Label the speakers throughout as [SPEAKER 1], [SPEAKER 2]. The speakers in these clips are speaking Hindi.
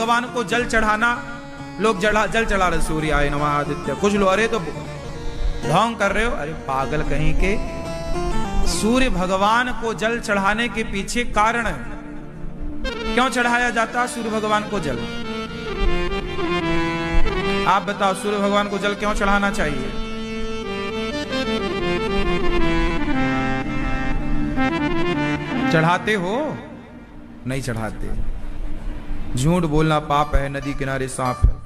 [SPEAKER 1] भगवान को जल चढ़ाना, लोग जल चढ़ा रहे, सूर्याय नमः आदित्य, कुछ लोग अरे तो ढोंग कर रहे हो, अरे पागल कहीं के। सूर्य भगवान को जल चढ़ाने के पीछे कारण है, क्यों चढ़ाया जाता है सूर्य भगवान को जल? आप बताओ, सूर्य भगवान को जल क्यों चढ़ाना चाहिए? चढ़ाते हो? नहीं चढ़ाते। झूठ बोलना पाप है, नदी किनारे सांप है।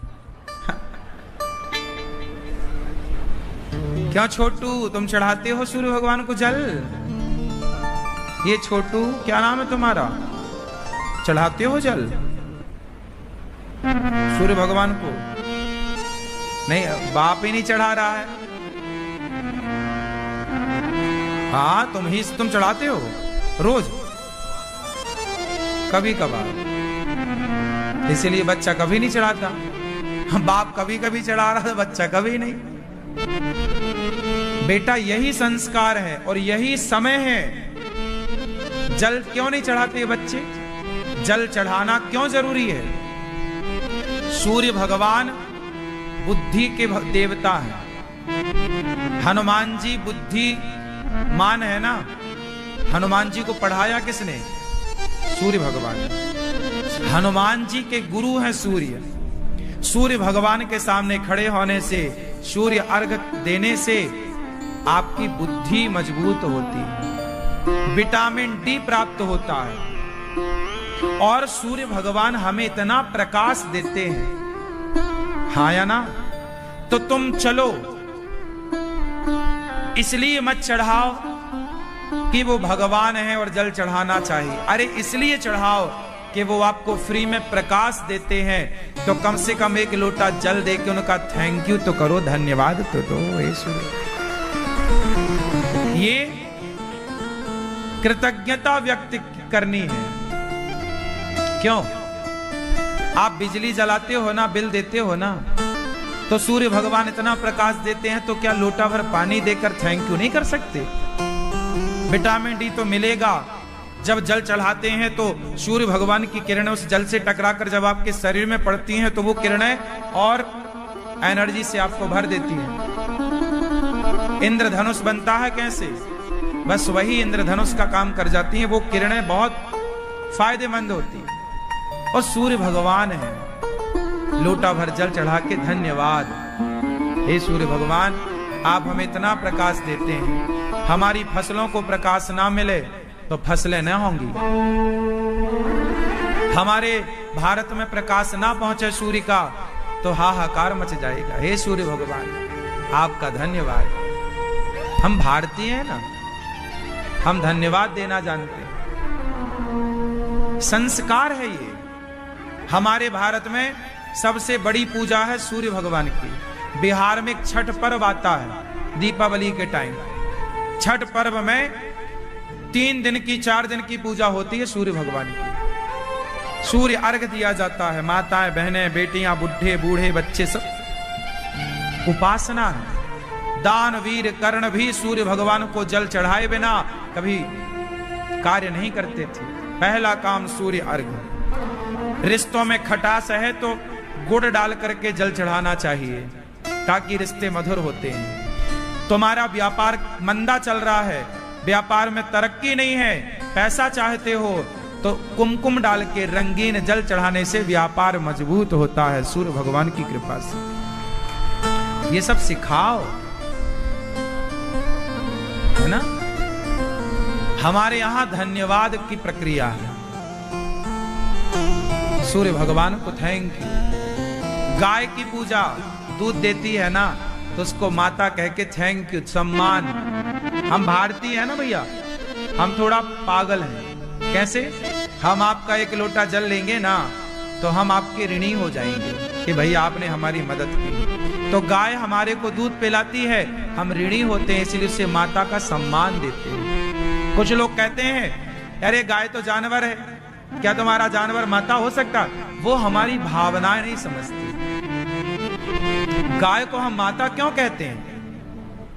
[SPEAKER 1] क्या छोटू, तुम चढ़ाते हो सूर्य भगवान को जल? ये छोटू, क्या नाम है तुम्हारा? चढ़ाते हो जल सूर्य भगवान को? नहीं, बाप ही नहीं चढ़ा रहा है। हाँ, तुम चढ़ाते हो रोज, कभी कभार, इसीलिए बच्चा कभी नहीं चढ़ाता। बाप कभी कभी चढ़ा रहा था, बच्चा कभी नहीं। बेटा, यही संस्कार है और यही समय है। जल क्यों नहीं चढ़ाते बच्चे? जल चढ़ाना क्यों जरूरी है? सूर्य भगवान बुद्धि के देवता है। हनुमान जी बुद्धिमान है ना। हनुमान जी को पढ़ाया किसने? सूर्य भगवान। हनुमान जी के गुरु हैं सूर्य। सूर्य भगवान के सामने खड़े होने से, सूर्य अर्घ देने से आपकी बुद्धि मजबूत होती है, विटामिन डी प्राप्त होता है। और सूर्य भगवान हमें इतना प्रकाश देते हैं, हाँ या ना? तो तुम चलो, इसलिए मत चढ़ाओ कि वो भगवान है और जल चढ़ाना चाहिए। अरे इसलिए चढ़ाओ कि वो आपको फ्री में प्रकाश देते हैं, तो कम से कम एक लोटा जल दे के उनका थैंक यू तो करो, धन्यवाद तो दो। ये कृतज्ञता व्यक्त करनी है। क्यों? आप बिजली जलाते हो ना, बिल देते हो ना, तो सूर्य भगवान इतना प्रकाश देते हैं, तो क्या लोटा भर पानी देकर थैंक यू नहीं कर सकते? विटामिन डी तो मिलेगा। जब जल चढ़ाते हैं तो सूर्य भगवान की किरणें उस जल से टकराकर जब आपके शरीर में पड़ती हैं, तो वो किरणें और एनर्जी से आपको भर देती हैं। इंद्रधनुष बनता है कैसे? बस वही इंद्रधनुष का काम कर जाती हैं। वो किरणें बहुत फायदेमंद होती हैं। और सूर्य भगवान है, लोटा भर जल चढ़ा के धन्यवाद। हे सूर्य भगवान, आप हमें इतना प्रकाश देते हैं, हमारी फसलों को प्रकाश ना मिले तो फसलें न होंगी। हमारे भारत में प्रकाश ना पहुंचे सूर्य का तो हाहाकार मच जाएगा। हे सूर्य भगवान, आपका धन्यवाद। हम भारतीय हैं ना, हम धन्यवाद देना जानते हैं। संस्कार है ये। हमारे भारत में सबसे बड़ी पूजा है सूर्य भगवान की। बिहार में एक छठ पर्व आता है दीपावली के टाइम। छठ पर्व में 3 दिन की 4 दिन की पूजा होती है सूर्य भगवान की। सूर्य अर्घ दिया जाता है। माताएं, बहनें, बेटियां, बुढ़े, बूढ़े, बच्चे सब उपासना है। दानवीर कर्ण भी सूर्य भगवान को जल चढ़ाए बिना कभी कार्य नहीं करते थे। पहला काम सूर्य अर्घ। रिश्तों में खटास है तो गुड़ डाल करके जल चढ़ाना चाहिए, ताकि रिश्ते मधुर होते हैं। तुम्हारा व्यापार मंदा चल रहा है, व्यापार में तरक्की नहीं है, पैसा चाहते हो, तो कुमकुम डाल के रंगीन जल चढ़ाने से व्यापार मजबूत होता है सूर्य भगवान की कृपा से। ये सब सिखाओ, है ना? हमारे यहां धन्यवाद की प्रक्रिया है। सूर्य भगवान को थैंक यू। गाय की पूजा, दूध देती है ना, तो उसको माता कह के थैंक यू, सम्मान। हम भारतीय है ना भैया, हम थोड़ा पागल हैं। कैसे? हम आपका एक लोटा जल लेंगे ना, तो हम आपके ऋणी हो जाएंगे कि भैया आपने हमारी मदद की। तो गाय हमारे को दूध पिलाती है, हम ऋणी होते हैं, इसलिए उससे माता का सम्मान देते हैं। कुछ लोग कहते हैं अरे गाय तो जानवर है, क्या तुम्हारा जानवर माता हो सकता? वो हमारी भावनाएं नहीं समझती। गाय को हम माता क्यों कहते हैं?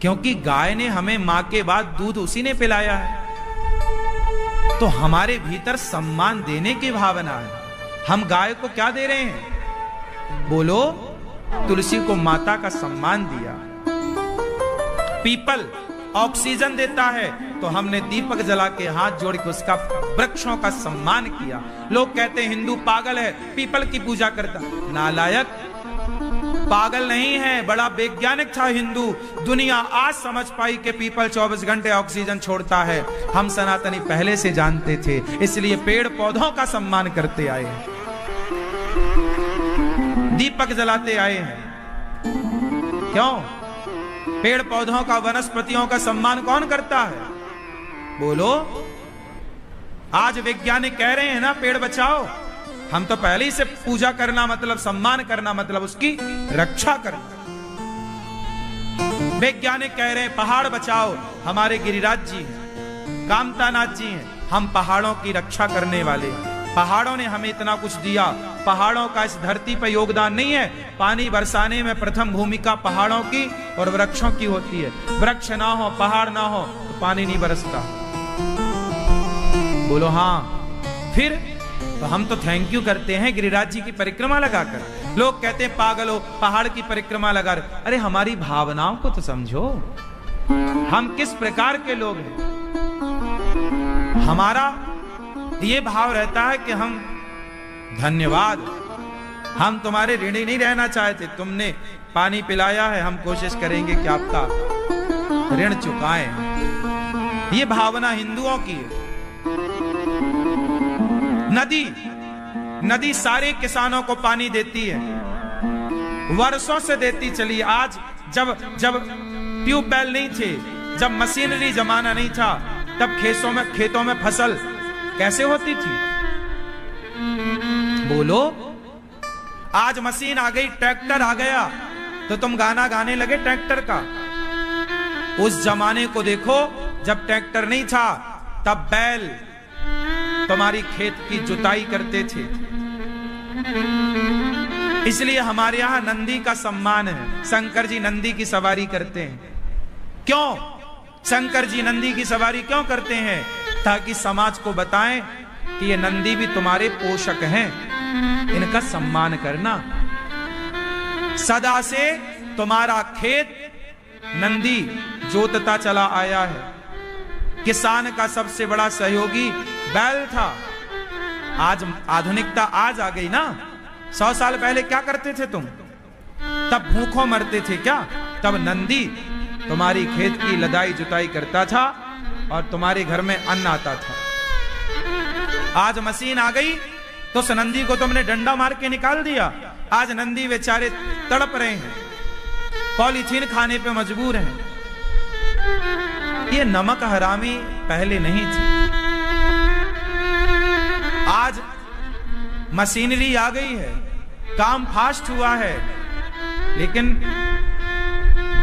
[SPEAKER 1] क्योंकि गाय ने हमें मां के बाद दूध उसी ने पिलाया है। तो हमारे भीतर सम्मान देने की भावना है। हम गाय को क्या दे रहे हैं? बोलो, तुलसी को माता का सम्मान दिया। पीपल ऑक्सीजन देता है, तो हमने दीपक जला के हाथ जोड़ के उसका वृक्षों का सम्मान किया। लोग कहते हैं हिंदू पागल है, पीपल की पूजा करता। नालायक, पागल नहीं है, बड़ा वैज्ञानिक था हिंदू। दुनिया आज समझ पाई कि पीपल 24 घंटे ऑक्सीजन छोड़ता है। हम सनातनी पहले से जानते थे, इसलिए पेड़ पौधों का सम्मान करते आए हैं, दीपक जलाते आए हैं। क्यों? पेड़ पौधों का, वनस्पतियों का सम्मान कौन करता है? बोलो। आज वैज्ञानिक कह रहे हैं ना पेड़ बचाओ, हम तो पहले ही से पूजा करना मतलब सम्मान करना मतलब उसकी रक्षा करना। वैज्ञानिक कह रहे हैं पहाड़ बचाओ, हमारे गिरिराज जी हैं, कामतानाथ जी हैं, हम पहाड़ों की रक्षा करने वाले। पहाड़ों ने हमें इतना कुछ दिया, पहाड़ों का इस धरती पर योगदान नहीं है? पानी बरसाने में प्रथम भूमिका पहाड़ों की और वृक्षों की होती है। वृक्ष ना हो, पहाड़ ना हो तो पानी नहीं बरसता। बोलो हाँ। फिर तो हम तो थैंक यू करते हैं गिरिराज जी की परिक्रमा लगाकर। लोग कहते हैं पागल हो, पहाड़ की परिक्रमा लगा रहे। अरे हमारी भावनाओं को तो समझो, हम किस प्रकार के लोग हैं। हमारा ये भाव रहता है कि हम धन्यवाद, हम तुम्हारे ऋणी नहीं रहना चाहते, तुमने पानी पिलाया है, हम कोशिश करेंगे कि आपका ऋण चुकाएं। ये भावना हिंदुओं की है। नदी सारे किसानों को पानी देती है, वर्षों से देती चली। आज जब ट्यूबवेल नहीं थे, जब मशीनरी जमाना नहीं था, तब खेतों में फसल कैसे होती थी? बोलो। आज मशीन आ गई, ट्रैक्टर आ गया, तो तुम गाना गाने लगे ट्रैक्टर का। उस जमाने को देखो, जब ट्रैक्टर नहीं था तब बैल तुम्हारी खेत की जुताई करते थे। इसलिए हमारे यहां नंदी का सम्मान है। शंकर जी नंदी की सवारी करते हैं। क्यों शंकर जी नंदी की सवारी क्यों करते हैं? ताकि समाज को बताएं कि ये नंदी भी तुम्हारे पोषक हैं, इनका सम्मान करना। सदा से तुम्हारा खेत नंदी जोतता चला आया है। किसान का सबसे बड़ा सहयोगी बैल था। आज आधुनिकता आज आ गई ना। 100 साल पहले क्या करते थे तुम? तब भूखों मरते थे क्या? तब नंदी तुम्हारी खेत की लदाई जुताई करता था और तुम्हारे घर में अन्न आता था। आज मशीन आ गई तो उस नंदी को तुमने डंडा मार के निकाल दिया। आज नंदी बेचारे तड़प रहे हैं, पॉलीथीन खाने पे मजबूर हैं। ये नमक हरामी पहले नहीं थी। आज मशीनरी आ गई है, काम फास्ट हुआ है, लेकिन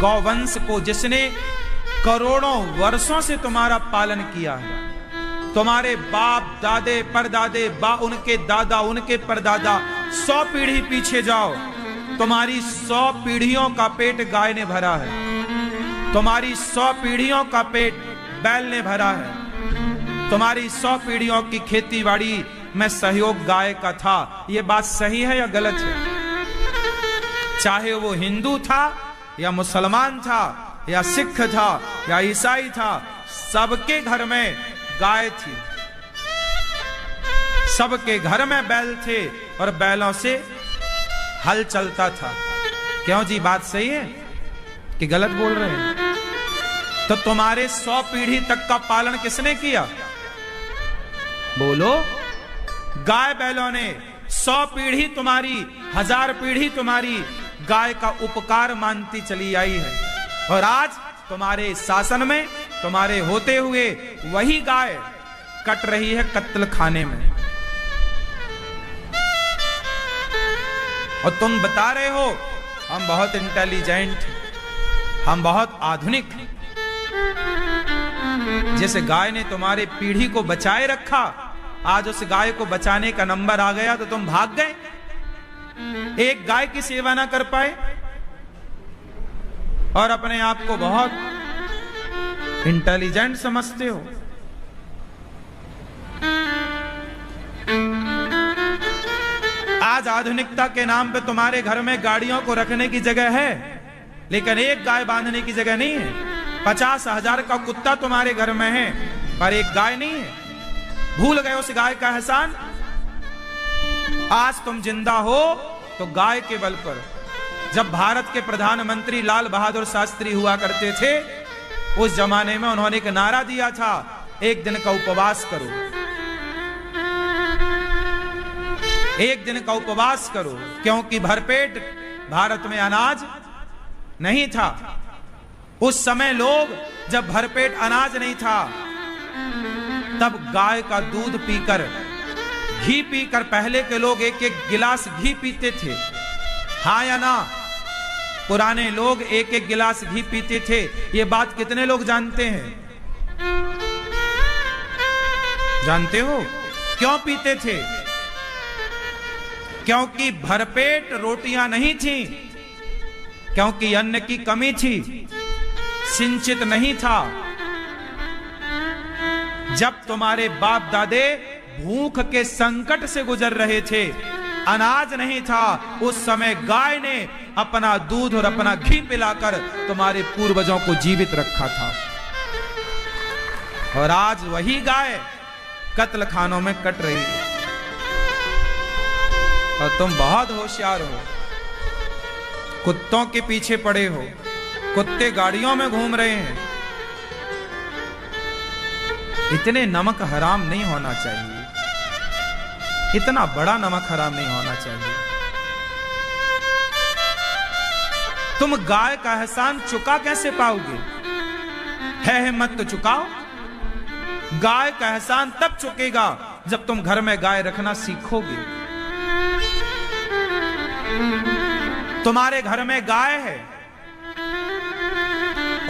[SPEAKER 1] गौवंश को जिसने करोड़ों वर्षों से तुम्हारा पालन किया है, तुम्हारे बाप दादे परदादे उनके दादा उनके परदादा, 100 पीढ़ी पीछे जाओ, तुम्हारी 100 पीढ़ियों का पेट गाय ने भरा है। तुम्हारी 100 पीढ़ियों का पेट बैल ने भरा है। तुम्हारी 100 पीढ़ियों की खेती बाड़ी में सहयोग गाय का था। यह बात सही है या गलत है? चाहे वो हिंदू था या मुसलमान था या सिख था या ईसाई था, सबके घर में गाय थी, सबके घर में बैल थे और बैलों से हल चलता था। क्यों जी, बात सही है कि गलत बोल रहे हैं? तो तुम्हारे 100 पीढ़ी तक का पालन किसने किया? बोलो। गाय बैलों ने। 100 पीढ़ी तुम्हारी, 1000 पीढ़ी तुम्हारी गाय का उपकार मानती चली आई है। और आज तुम्हारे शासन में, तुम्हारे होते हुए वही गाय कट रही है कत्ल खाने में। और तुम बता रहे हो हम बहुत इंटेलिजेंट, हम बहुत आधुनिक। जैसे गाय ने तुम्हारे पीढ़ी को बचाए रखा, आज उस गाय को बचाने का नंबर आ गया तो तुम भाग गए, एक गाय की सेवा ना कर पाए और अपने आप को बहुत इंटेलिजेंट समझते हो। आज आधुनिकता के नाम पे तुम्हारे घर में गाड़ियों को रखने की जगह है, लेकिन एक गाय बांधने की जगह नहीं है। 50,000 का कुत्ता तुम्हारे घर में है, पर एक गाय नहीं है। भूल गए उस गाय का एहसान। आज तुम जिंदा हो तो गाय के बल पर। जब भारत के प्रधानमंत्री लाल बहादुर शास्त्री हुआ करते थे, उस जमाने में उन्होंने एक नारा दिया था, एक दिन का उपवास करो, एक दिन का उपवास करो, क्योंकि भरपेट भारत में अनाज नहीं था। उस समय लोग, जब भरपेट अनाज नहीं था, तब गाय का दूध पीकर, घी पीकर, पहले के लोग एक एक गिलास घी पीते थे, हाँ या ना? पुराने लोग एक एक गिलास घी पीते थे। ये बात कितने लोग जानते हैं? जानते हो क्यों पीते थे? क्योंकि भरपेट रोटियां नहीं थी, क्योंकि अन्न की कमी थी, सिंचित नहीं था। जब तुम्हारे बाप दादे भूख के संकट से गुजर रहे थे, अनाज नहीं था, उस समय गाय ने अपना दूध और अपना घी पिलाकर तुम्हारे पूर्वजों को जीवित रखा था। और आज वही गाय कत्ल खानों में कट रही है, और तुम बहुत होशियार हो, कुत्तों के पीछे पड़े हो, कुत्ते गाड़ियों में घूम रहे हैं। इतने नमक हराम नहीं होना चाहिए, इतना बड़ा नमक हराम नहीं होना चाहिए। तुम गाय का एहसान चुका कैसे पाओगे? है हिम्मत तो चुकाओ। गाय का एहसान तब चुकेगा जब तुम घर में गाय रखना सीखोगे। तुम्हारे घर में गाय है,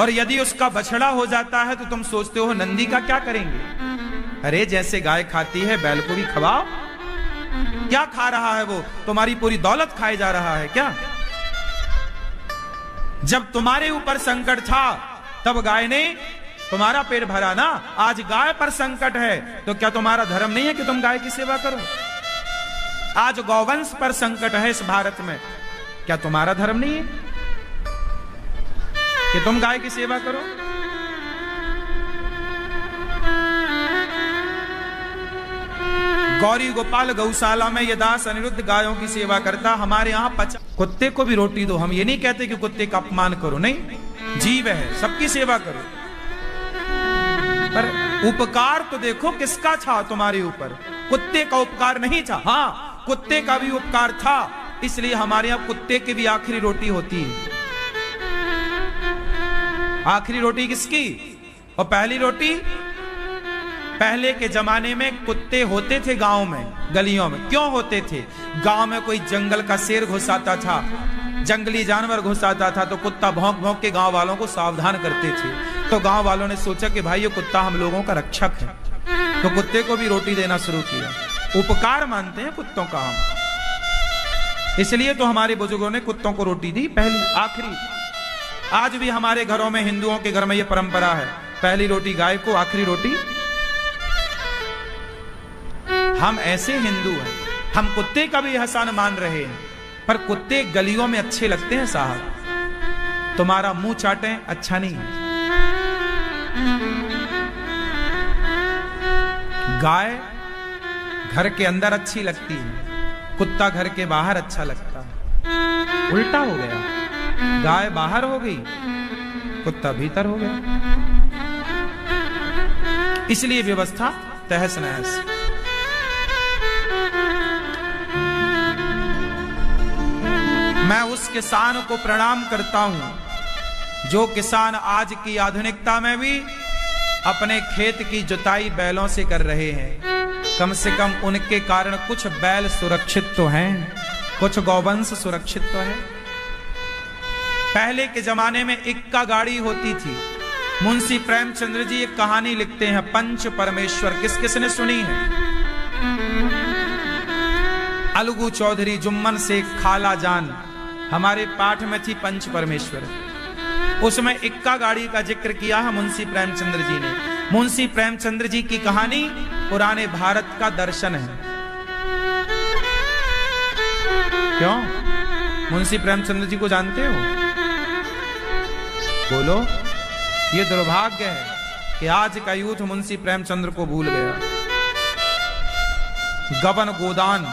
[SPEAKER 1] और यदि उसका बछड़ा हो जाता है तो तुम सोचते हो नंदी का क्या करेंगे? अरे जैसे गाय खाती है, बैल को भी खवाओ। क्या खा रहा है वो? तुम्हारी पूरी दौलत खाए जा रहा है क्या? जब तुम्हारे ऊपर संकट था, तब गाय ने तुम्हारा पेट भरा ना। आज गाय पर संकट है, तो क्या तुम्हारा धर्म नहीं है कि तुम गाय की सेवा करो? आज गौवंश पर संकट है इस भारत में, क्या तुम्हारा धर्म नहीं है कि तुम गाय की सेवा करो? गौरी गोपाल गौशाला में ये दास अनिरुद्ध गायों की सेवा करता। हमारे यहाँ कुत्ते को भी रोटी दो। हम ये नहीं कहते कि कुत्ते का अपमान करो, नहीं, जीव है, सबकी सेवा करो, पर उपकार तो देखो किसका था तुम्हारे ऊपर। कुत्ते का उपकार नहीं था। हाँ, कुत्ते का भी उपकार था, इसलिए हमारे यहाँ कुत्ते की भी आखिरी रोटी होती है। आखिरी रोटी किसकी? और पहली रोटी? पहले के जमाने में कुत्ते होते थे गांव में, गलियों में। क्यों होते थे? गांव में कोई जंगल का शेर घुस आता था, जंगली जानवर घुस आता था, तो कुत्ता भौंक भौंक के गांव वालों को सावधान करते थे। तो गांव वालों ने सोचा कि भाई ये कुत्ता हम लोगों का रक्षक है, तो कुत्ते को भी रोटी देना शुरू किया। उपकार मानते हैं कुत्तों का हम, इसलिए तो हमारे बुजुर्गों ने कुत्तों को रोटी दी, पहली आखिरी। आज भी हमारे घरों में, हिंदुओं के घर में यह परंपरा है, पहली रोटी गाय को, आखिरी रोटी। हम ऐसे हिंदू हैं, हम कुत्ते का भी एहसान मान रहे हैं, पर कुत्ते गलियों में अच्छे लगते हैं साहब। तुम्हारा मुंह चाटें अच्छा नहीं है। गाय घर के अंदर अच्छी लगती है, कुत्ता घर के बाहर अच्छा लगता है। उल्टा हो गया, गाय बाहर हो गई, कुत्ता भीतर हो गया। इसलिए व्यवस्था तहस नहस। मैं उस किसान को प्रणाम करता हूं जो किसान आज की आधुनिकता में भी अपने खेत की जुताई बैलों से कर रहे हैं। कम से कम उनके कारण कुछ बैल सुरक्षित तो हैं, कुछ गौवंश सुरक्षित तो है। पहले के जमाने में इक्का गाड़ी होती थी। मुंशी प्रेमचंद्र जी एक कहानी लिखते हैं, पंच परमेश्वर। किस किसने सुनी है? अलगू चौधरी, जुम्मन शेख, खाला जान, हमारे पाठ में थी पंच परमेश्वर। उसमें इक्का गाड़ी का जिक्र किया है मुंशी प्रेमचंद्र जी ने। मुंशी प्रेमचंद्र जी की कहानी पुराने भारत का दर्शन है। क्यों? मुंशी प्रेमचंद जी को जानते हो? बोलो। ये दुर्भाग्य है कि आज का यूथ मुंशी प्रेमचंद्र को भूल गया। गबन गोदान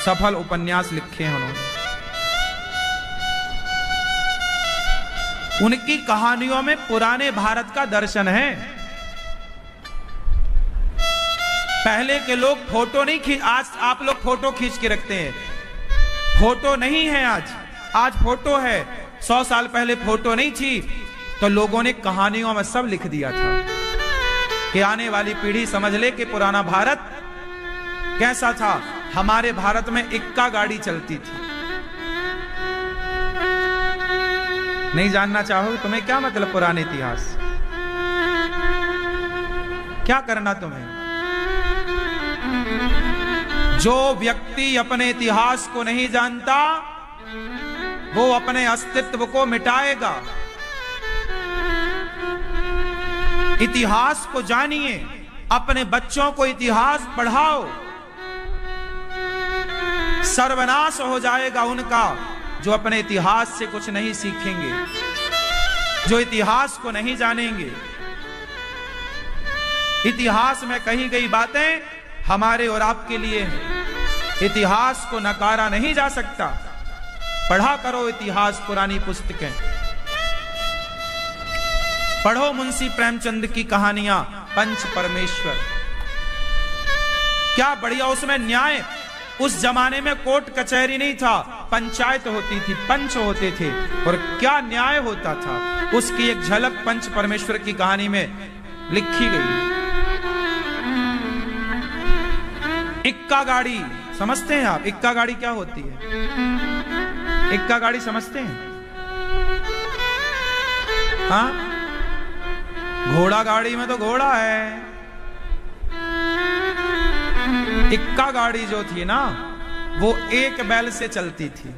[SPEAKER 1] सफल उपन्यास लिखे हैं उन्होंने। उनकी कहानियों में पुराने भारत का दर्शन है। पहले के लोग फोटो नहीं खींच, आज आप लोग फोटो खींच के रखते हैं। फोटो नहीं है आज फोटो है। 100 साल पहले फोटो नहीं थी तो लोगों ने कहानियों में सब लिख दिया था कि आने वाली पीढ़ी समझ ले कि पुराना भारत कैसा था। हमारे भारत में इक्का गाड़ी चलती थी। नहीं जानना चाहोगे? तुम्हें क्या मतलब पुराने इतिहास? क्या करना तुम्हें? जो व्यक्ति अपने इतिहास को नहीं जानता वो अपने अस्तित्व को मिटाएगा। इतिहास को जानिए, अपने बच्चों को इतिहास पढ़ाओ। सर्वनाश हो जाएगा उनका जो अपने इतिहास से कुछ नहीं सीखेंगे, जो इतिहास को नहीं जानेंगे। इतिहास में कही गई बातें हमारे और आपके लिए हैं। इतिहास को नकारा नहीं जा सकता। पढ़ा करो इतिहास, पुरानी पुस्तकें पढ़ो। मुंशी प्रेमचंद की कहानियां, पंच परमेश्वर, क्या बढ़िया उसमें न्याय। उस जमाने में कोर्ट कचहरी नहीं था, पंचायत होती थी, पंच होते थे और क्या न्याय होता था। उसकी एक झलक पंच परमेश्वर की कहानी में लिखी गई। इक्का गाड़ी समझते हैं आप? इक्का गाड़ी क्या होती है? इक्का गाड़ी समझते हैं? हाँ, घोड़ा गाड़ी में तो घोड़ा है। इक्का गाड़ी जो थी ना वो एक बैल से चलती थी।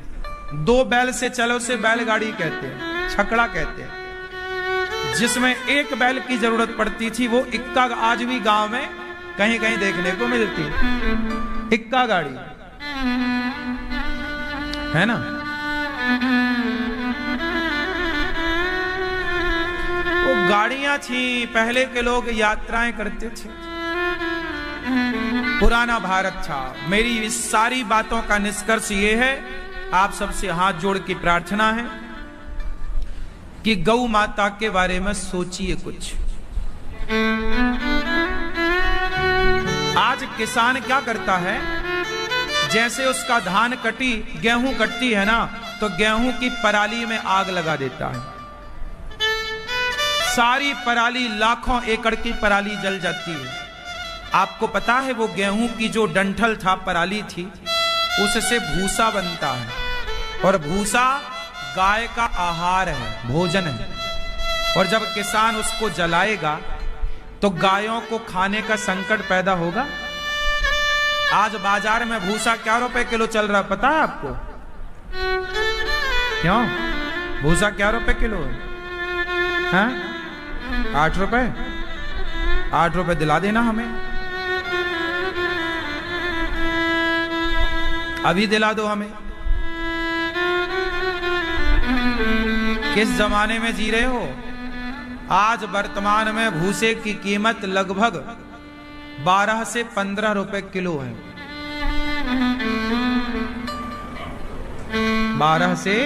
[SPEAKER 1] 2 बैल से चलो से बैलगाड़ी कहते हैं, छकड़ा कहते हैं। जिसमें एक बैल की जरूरत पड़ती थी वो इक्का आज भी गांव में कहीं कहीं देखने को मिलती है। इक्का गाड़ी है ना। वो गाड़ियां थी, पहले के लोग यात्राएं करते थे। पुराना भारत था। मेरी इस सारी बातों का निष्कर्ष ये है, आप सबसे हाथ जोड़ के प्रार्थना है कि गौ माता के बारे में सोचिए कुछ। आज किसान क्या करता है, जैसे उसका धान कटी, गेहूं कटती है ना, तो गेहूं की पराली में आग लगा देता है। सारी पराली, लाखों एकड़ की पराली जल जाती है। आपको पता है वो गेहूं की जो डंठल था, पराली थी, उससे भूसा बनता है और भूसा गाय का आहार है, भोजन है। और जब किसान उसको जलाएगा तो गायों को खाने का संकट पैदा होगा। आज बाजार में भूसा क्या रुपए किलो चल रहा है पता है आपको? क्यों? भूसा क्या रुपए किलो है? 8 रुपए। 8 रुपए दिला देना हमें, अभी दिला दो हमें। किस जमाने में जी रहे हो? आज वर्तमान में भूसे की कीमत लगभग 12 से 15 रुपए किलो है। 12 से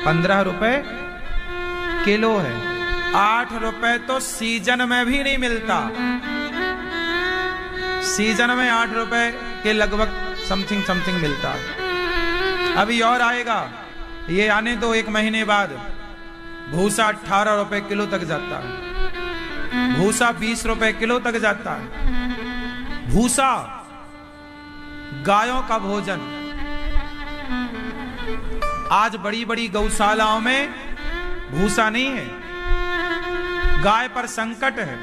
[SPEAKER 1] 15 रुपए किलो है। 8 रुपए तो सीजन में भी नहीं मिलता। सीजन में 8 रुपए के लगभग समथिंग मिलता है। अभी और आएगा, ये आने दो 1 महीने बाद भूसा 18 रुपए किलो तक जाता है। भूसा 20 रुपए किलो तक जाता है। भूसा गायों का भोजन। आज बड़ी बड़ी गौशालाओं में भूसा नहीं है, गाय पर संकट है,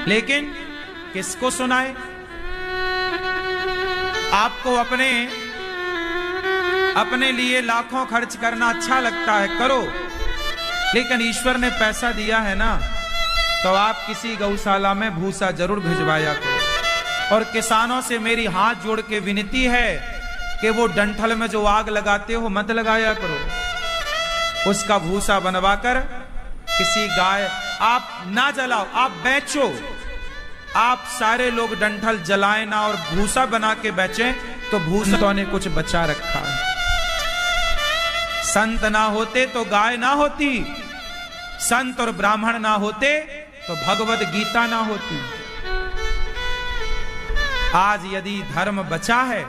[SPEAKER 1] लेकिन किसको सुनाए? आपको अपने लिए लाखों खर्च करना अच्छा लगता है, करो, लेकिन ईश्वर ने पैसा दिया है ना, तो आप किसी गौशाला में भूसा जरूर भिजवाया करो। और किसानों से मेरी हाथ जोड़ के विनती है कि वो डंठल में जो आग लगाते हो मत लगाया करो। उसका भूसा बनवाकर किसी गाय, आप ना जलाओ, आप बेचो। आप सारे लोग डंठल जलाए ना और भूसा बना के बेचें तो भूसा ने कुछ बचा रखा है। संत ना होते तो गाय ना होती, संत और ब्राह्मण ना होते तो भगवत गीता ना होती। आज यदि धर्म बचा है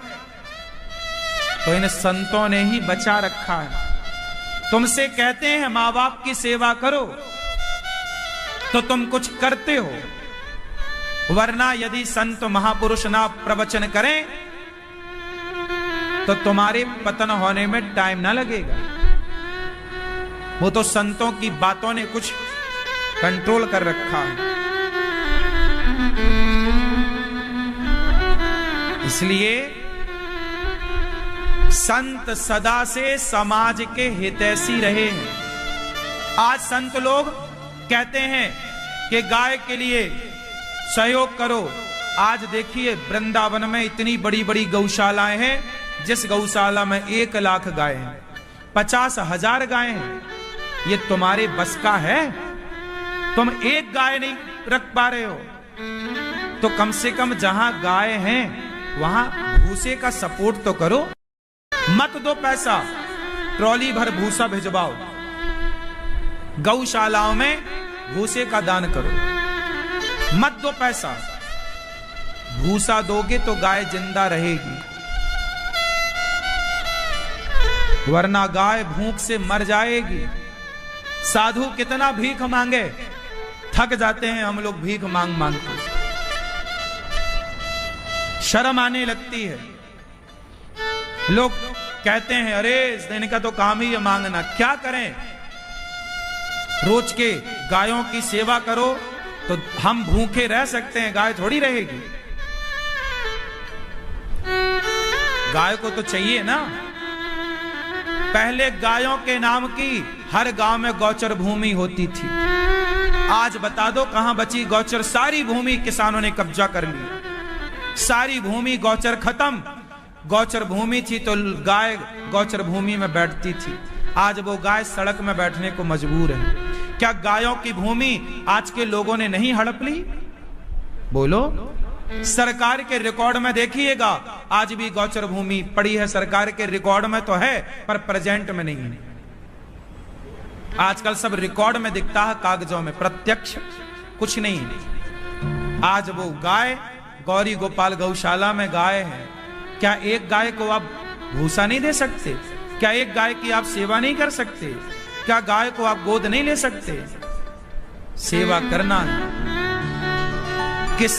[SPEAKER 1] तो इन संतों ने ही बचा रखा है। तुमसे कहते हैं मां बाप की सेवा करो तो तुम कुछ करते हो, वरना यदि संत महापुरुष ना प्रवचन करें तो तुम्हारे पतन होने में टाइम ना लगेगा। वो तो संतों की बातों ने कुछ कंट्रोल कर रखा है। इसलिए संत सदा से समाज के हितैषी रहे हैं। आज संत लोग कहते हैं कि गाय के लिए सहयोग करो। आज देखिए वृंदावन में इतनी बड़ी बड़ी गौशालाएं हैं, जिस गौशाला में 1 लाख गाय हैं, 50,000 गाय हैं। ये तुम्हारे बस का है? तुम एक गाय नहीं रख पा रहे हो तो कम से कम जहां गाय हैं वहां भूसे का सपोर्ट तो करो। मत दो पैसा, ट्रॉली भर भूसा भिजवाओ, गौशालाओं में भूसे का दान करो। मत दो पैसा, भूसा दोगे तो गाय जिंदा रहेगी, वरना गाय भूख से मर जाएगी। साधु कितना भीख मांगे, थक जाते हैं हम लोग भीख मांग मांग के, शर्म आने लगती है। लोग कहते हैं अरे इस दिन का तो काम ही है मांगना। क्या करें, रोज के गायों की सेवा करो तो हम भूखे रह सकते हैं, गाय थोड़ी रहेगी। गाय को तो चाहिए ना। पहले गायों के नाम की हर गांव में गौचर भूमि होती थी। आज बता दो कहां बची गौचर? सारी भूमि किसानों ने कब्जा कर ली, सारी भूमि गौचर खत्म। गौचर भूमि थी तो गाय गौचर भूमि में बैठती थी, आज वो गाय सड़क में बैठने को मजबूर है। क्या गायों की भूमि आज के लोगों ने नहीं हड़प ली? बोलो। सरकार के रिकॉर्ड में देखिएगा, आज भी गौचर भूमि पड़ी है, सरकार के रिकॉर्ड में तो है पर प्रेजेंट में नहीं है। आजकल सब रिकॉर्ड में दिखता है, कागजों में, प्रत्यक्ष कुछ नहीं। आज वो गाय गौरी गोपाल गौशाला में गाय है, क्या एक गाय को आप भूसा नहीं दे सकते? क्या एक गाय की आप सेवा नहीं कर सकते? क्या गाय को आप गोद नहीं ले सकते? सेवा करना है। किस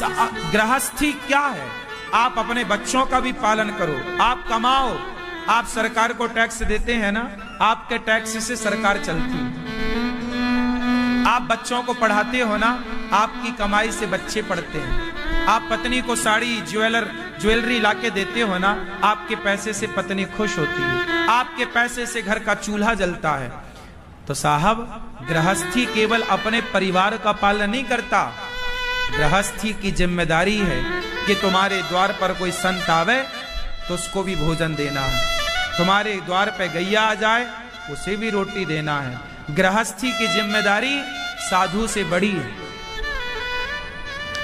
[SPEAKER 1] गृहस्थी क्या है? आप अपने बच्चों का भी पालन करो, आप कमाओ। आप सरकार को टैक्स देते हैं ना, आपके टैक्स से सरकार चलती है। आप बच्चों को पढ़ाते हो ना, आपकी कमाई से बच्चे पढ़ते हैं। आप पत्नी को साड़ी ज्वेलरी लाके देते हो ना, आपके पैसे से पत्नी खुश होती है, आपके पैसे से घर का चूल्हा जलता है। तो साहब, गृहस्थी केवल अपने परिवार का पालन नहीं करता, गृहस्थी की जिम्मेदारी है कि तुम्हारे द्वार पर कोई संत आवे तो उसको भी भोजन देना है, तुम्हारे द्वार पे गैया आ जाए उसे भी रोटी देना है। गृहस्थी की जिम्मेदारी साधु से बड़ी है।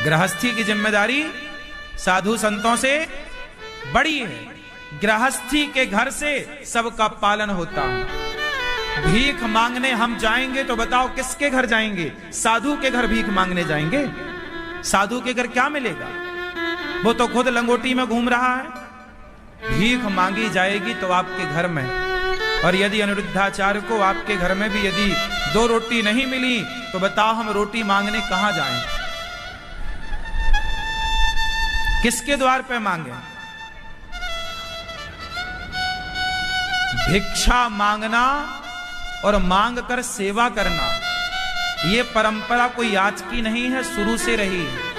[SPEAKER 1] गृहस्थी की जिम्मेदारी साधु संतों से बड़ी है। गृहस्थी के घर से सबका पालन होता है। भीख मांगने हम जाएंगे तो बताओ किसके घर जाएंगे? साधु के घर भीख मांगने जाएंगे? साधु के घर क्या मिलेगा? वो तो खुद लंगोटी में घूम रहा है। भीख मांगी जाएगी तो आपके घर में, और यदि अनिरुद्धाचार्य को आपके घर में भी यदि 2 रोटी नहीं मिली तो बताओ हम रोटी मांगने कहां जाएं? किसके द्वार पे मांगे? भिक्षा मांगना और मांग कर सेवा करना, ये परंपरा कोई आज की नहीं है, शुरू से रही है।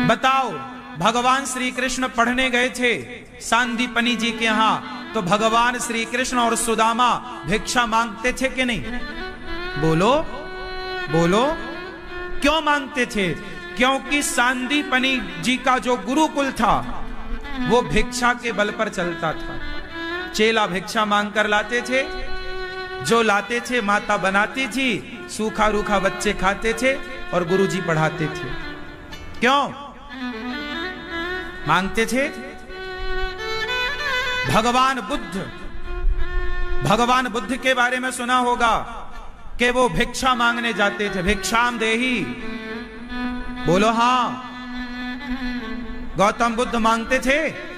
[SPEAKER 1] बताओ, भगवान श्री कृष्ण पढ़ने गए थे सांदीपनी जी के यहां, तो भगवान श्री कृष्ण और सुदामा भिक्षा मांगते थे कि नहीं? बोलो बोलो, क्यों मांगते थे? क्योंकि सांदीपनी जी का जो गुरुकुल था वो भिक्षा के बल पर चलता था। चेला भिक्षा मांग कर लाते थे, जो लाते थे माता बनाती थी, सूखा रूखा बच्चे खाते थे और गुरुजी पढ़ाते थे। क्यों मांगते थे? भगवान बुद्ध के बारे में सुना होगा कि वो भिक्षा मांगने जाते थे। भिक्षाम देही, बोलो हां। गौतम बुद्ध मांगते थे,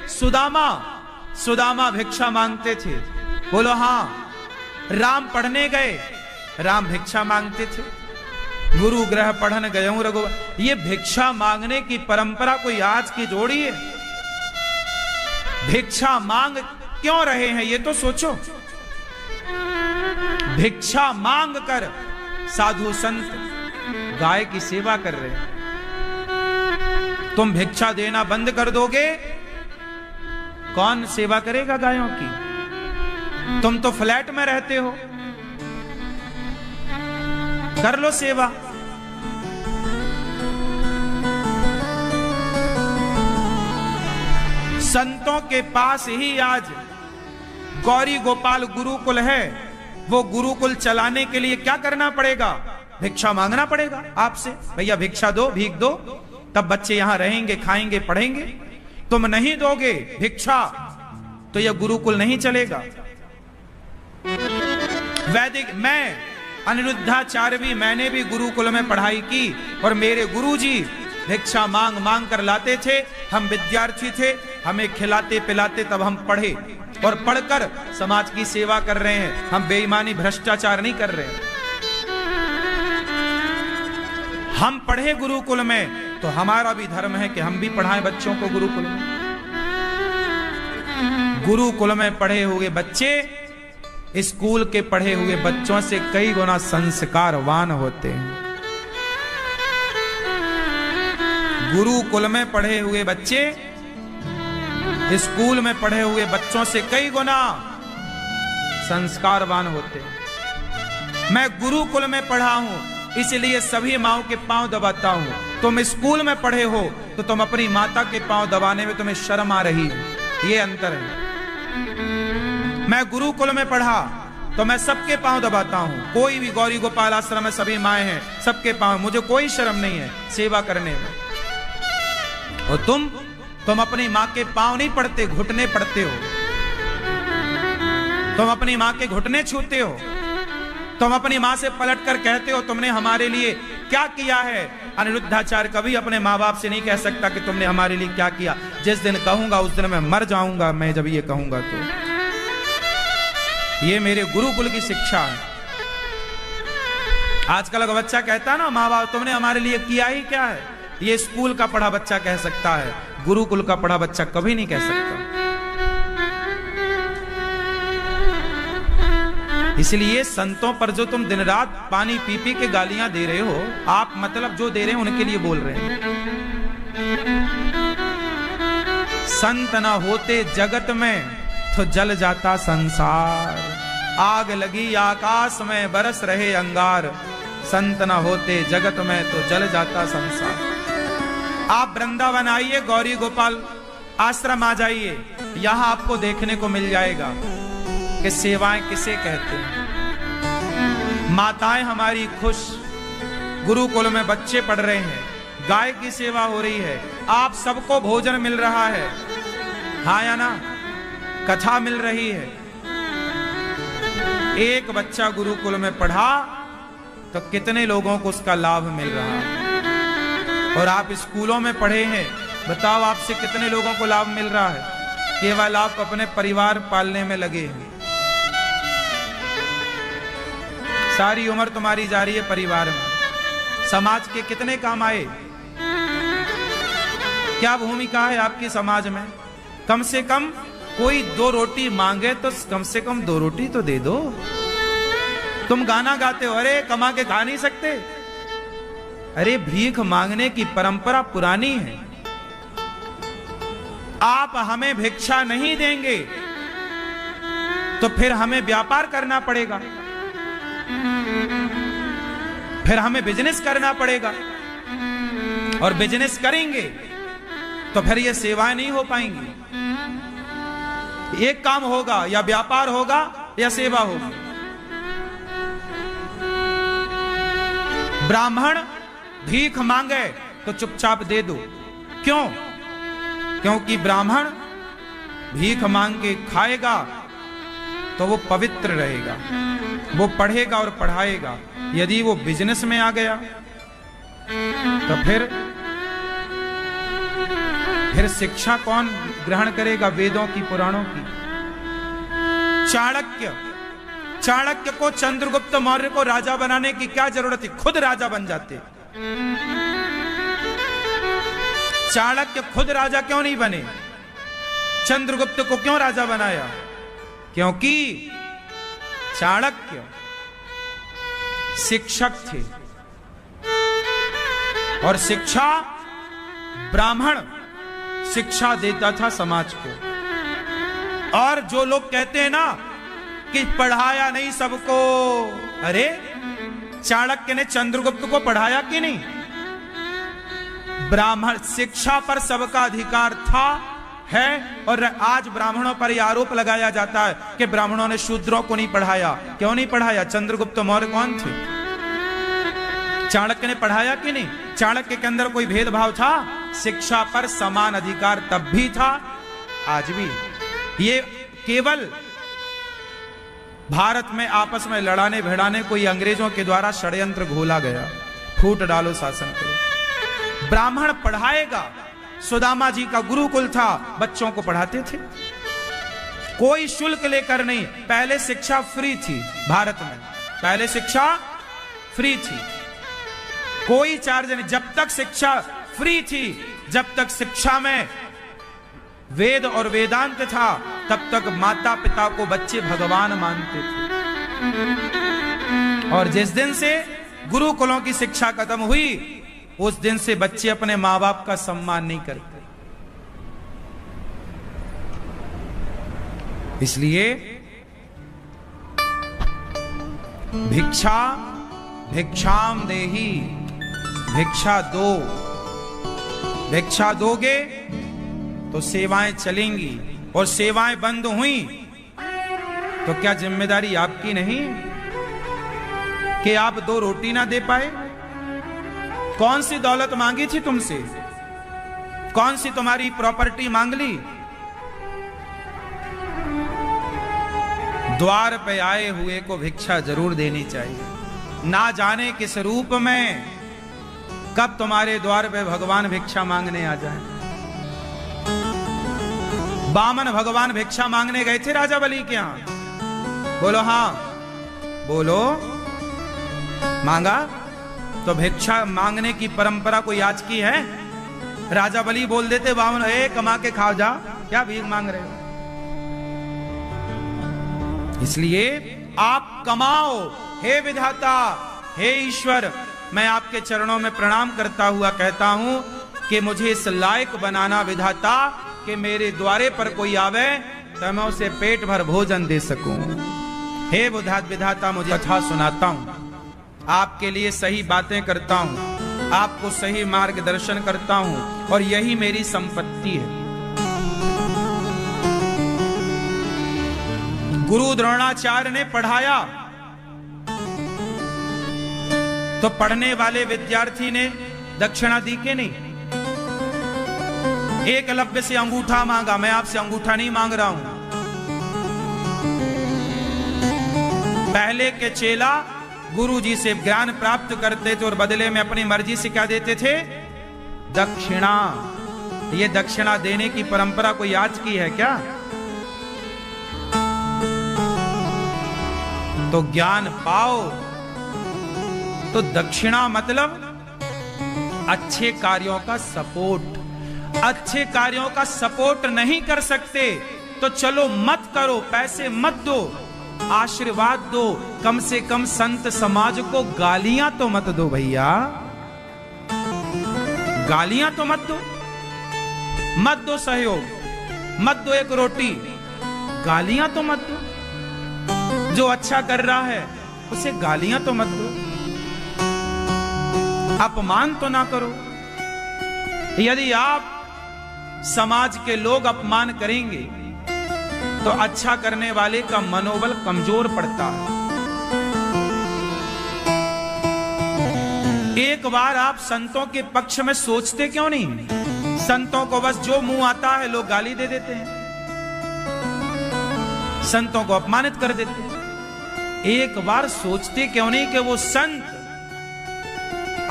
[SPEAKER 1] सुदामा भिक्षा मांगते थे, बोलो हां। राम पढ़ने गए, राम भिक्षा मांगते थे। गुरु ग्रह पढ़न गयऊं रघुवर। ये भिक्षा मांगने की परंपरा कोई आज की जोड़ी है? भिक्षा मांग क्यों रहे हैं ये तो सोचो। भिक्षा मांग कर साधु संत गाय की सेवा कर रहे हैं। तुम भिक्षा देना बंद कर दोगे, कौन सेवा करेगा गायों की? तुम तो फ्लैट में रहते हो, कर लो सेवा। संतों के पास ही आज गौरी गोपाल गुरुकुल है। वो गुरुकुल चलाने के लिए क्या करना पड़ेगा? भिक्षा मांगना पड़ेगा आपसे। भैया भिक्षा दो, भीख दो, तब बच्चे यहां रहेंगे, खाएंगे, पढ़ेंगे। तुम नहीं दोगे भिक्षा तो यह गुरुकुल नहीं चलेगा। वैदिक, मैं अनिरुद्धाचार्य मैंने भी गुरुकुल में पढ़ाई की और मेरे गुरुजी भिक्षा मांग मांग कर लाते थे। हम विद्यार्थी थे, हमें खिलाते पिलाते तब हम पढ़े और पढ़कर समाज की सेवा कर रहे हैं। हम बेईमानी भ्रष्टाचार नहीं कर रहे हैं। हम पढ़े गुरुकुल में तो हमारा भी धर्म है कि हम भी पढ़ाएं बच्चों को गुरुकुल में। गुरुकुल में पढ़े हुए बच्चे स्कूल के पढ़े हुए बच्चों से कई गुना संस्कारवान होते हैं। गुरुकुल में पढ़े हुए बच्चे स्कूल में पढ़े हुए बच्चों से कई गुना संस्कारवान होते हैं। मैं गुरुकुल में पढ़ा हूं, इसलिए सभी माओ के पांव दबाता हूं। तुम स्कूल में पढ़े हो तो तुम अपनी माता के पांव दबाने में तुम्हें शर्म आ रही है, ये अंतर है। मैं गुरुकुल में पढ़ा तो मैं सबके पांव दबाता हूं। कोई भी गौरी गोपाल आश्रम में सभी माए हैं, सबके पांव, मुझे कोई शर्म नहीं है सेवा करने में। और तुम अपनी मां के पांव नहीं पड़ते, घुटने पड़ते हो। तुम अपनी मां के घुटने छूते हो। तुम अपनी मां से पलटकर कहते हो तुमने हमारे लिए क्या किया है। अनिरुद्धाचार्य कभी अपने मां बाप से नहीं कह सकता कि तुमने हमारे लिए क्या किया। जिस दिन कहूंगा उस दिन मैं मर जाऊंगा, मैं जब ये कहूंगा तो। ये मेरे गुरुकुल की शिक्षा है। आजकल का बच्चा कहता है ना, माँ बाप तुमने हमारे लिए किया ही क्या है। ये स्कूल का पढ़ा बच्चा कह सकता है, गुरुकुल का पढ़ा बच्चा कभी नहीं कह सकता। इसलिए संतों पर जो तुम दिन रात पानी पी पी के गालियां दे रहे हो, आप मतलब जो दे रहे हैं उनके लिए बोल रहे हैं। संत न होते जगत में तो जल जाता संसार। आग लगी आकाश में बरस रहे अंगार। संत न होते जगत में तो जल जाता संसार। आप वृंदावन आइए, गौरी गोपाल आश्रम आ जाइए, यहां आपको देखने को मिल जाएगा कि सेवाएं किसे कहते हैं। माताएं हमारी खुश, गुरुकुल में बच्चे पढ़ रहे हैं, गाय की सेवा हो रही है, आप सबको भोजन मिल रहा है, हाँ या ना, कथा मिल रही है। एक बच्चा गुरुकुल में पढ़ा तो कितने लोगों को उसका लाभ मिल रहा है। और आप स्कूलों में पढ़े हैं, बताओ आपसे कितने लोगों को लाभ मिल रहा है। केवल आप अपने परिवार पालने में लगे हैं। सारी उम्र तुम्हारी जा रही है परिवार में। समाज के कितने काम आए, क्या भूमिका है आपकी समाज में। कम से कम कोई 2 रोटी मांगे तो कम से कम 2 रोटी तो दे दो। तुम गाना गाते हो, अरे कमा के खा नहीं सकते। अरे भीख मांगने की परंपरा पुरानी है। आप हमें भिक्षा नहीं देंगे तो फिर हमें व्यापार करना पड़ेगा, फिर हमें बिजनेस करना पड़ेगा। और बिजनेस करेंगे तो फिर ये सेवाएं नहीं हो पाएंगी। एक काम होगा, या व्यापार होगा या सेवा होगी। ब्राह्मण भीख मांगे तो चुपचाप दे दो। क्यों? क्योंकि ब्राह्मण भीख मांग के खाएगा तो वो पवित्र रहेगा, वो पढ़ेगा और पढ़ाएगा। यदि वो बिजनेस में आ गया तो फिर शिक्षा कौन ग्रहण करेगा? वेदों की, पुराणों की। चाणक्य को चंद्रगुप्त मौर्य को राजा बनाने की क्या जरूरत थी? खुद राजा बन जाते। चाणक्य खुद राजा क्यों नहीं बने? चंद्रगुप्त को क्यों राजा बनाया? क्योंकि चाणक्य शिक्षक थे, और शिक्षा, ब्राह्मण शिक्षा देता था समाज को। और जो लोग कहते हैं ना कि पढ़ाया नहीं सबको, अरे चाणक्य ने चंद्रगुप्त को पढ़ाया कि नहीं? ब्राह्मण शिक्षा पर सबका अधिकार था, है, और आज ब्राह्मणों पर यह आरोप लगाया जाता है कि ब्राह्मणों ने शूद्रों को नहीं पढ़ाया। क्यों नहीं पढ़ाया? चंद्रगुप्त मौर्य कौन थे? चाणक्य ने पढ़ाया कि नहीं? चाणक्य के अंदर कोई भेदभाव था? शिक्षा पर समान अधिकार तब भी था, आज भी। ये केवल भारत में आपस में लड़ाने भिड़ाने कोई अंग्रेजों के द्वारा षड्यंत्र घोला गया। फूट डालो, शासन करो। ब्राह्मण पढ़ाएगा। सुदामा जी का गुरुकुल था, बच्चों को पढ़ाते थे, कोई शुल्क लेकर नहीं। पहले शिक्षा फ्री थी भारत में, पहले शिक्षा फ्री थी, कोई चार्ज नहीं। जब तक शिक्षा फ्री थी, जब तक शिक्षा में वेद और वेदांत था, तब तक माता पिता को बच्चे भगवान मानते थे। और जिस दिन से गुरुकुलों की शिक्षा खत्म हुई, उस दिन से बच्चे अपने मां बाप का सम्मान नहीं करते। इसलिए भिक्षाम देहि, भिक्षा दो। भिक्षा दोगे तो सेवाएं चलेंगी, और सेवाएं बंद हुई तो क्या जिम्मेदारी आपकी नहीं कि आप 2 रोटी ना दे पाए? कौन सी दौलत मांगी थी तुमसे? कौन सी तुम्हारी प्रॉपर्टी मांग ली? द्वार पे आए हुए को भिक्षा जरूर देनी चाहिए। ना जाने किस रूप में कब तुम्हारे द्वार पे भगवान भिक्षा मांगने आ जाए। बामन भगवान भिक्षा मांगने गए थे राजा बलि के यहां। बोलो हाँ, बोलो। मांगा तो भिक्षा मांगने की परंपरा कोई आज की है? राजा बलि बोल देते बामन, कमा के खाओ जा, क्या भीख मांग रहे हो? इसलिए आप कमाओ। हे विधाता, हे ईश्वर, मैं आपके चरणों में प्रणाम करता हुआ कहता हूं कि मुझे इस लायक बनाना विधाता कि मेरे द्वारे पर कोई आवे तो मैं उसे पेट भर भोजन दे सकूं। हे विधाता, मुझे कथा सुनाता हूं, आपके लिए सही बातें करता हूं, आपको सही मार्गदर्शन करता हूं, और यही मेरी संपत्ति है। गुरु द्रोणाचार्य ने पढ़ाया तो पढ़ने वाले विद्यार्थी ने दक्षिणा दी के नहीं? एकलव्य से अंगूठा मांगा, मैं आपसे अंगूठा नहीं मांग रहा हूं। पहले के चेला गुरु जी से ज्ञान प्राप्त करते थे और बदले में अपनी मर्जी से क्या देते थे? दक्षिणा। ये दक्षिणा देने की परंपरा कोई आज की है क्या? तो ज्ञान पाओ तो दक्षिणा मतलब अच्छे कार्यों का सपोर्ट। अच्छे कार्यों का सपोर्ट नहीं कर सकते तो चलो मत करो, पैसे मत दो, आशीर्वाद दो, कम से कम संत समाज को गालियां तो मत दो भैया, गालियां तो मत दो। मत दो सहयोग, मत दो एक रोटी, गालियां तो मत दो। जो अच्छा कर रहा है उसे गालियां तो मत दो, अपमान तो ना करो। यदि आप समाज के लोग अपमान करेंगे तो अच्छा करने वाले का मनोबल कमजोर पड़ता है। एक बार आप संतों के पक्ष में सोचते क्यों नहीं? संतों को बस जो मुंह आता है लोग गाली दे देते हैं, संतों को अपमानित कर देते हैं। एक बार सोचते क्यों नहीं कि वो संत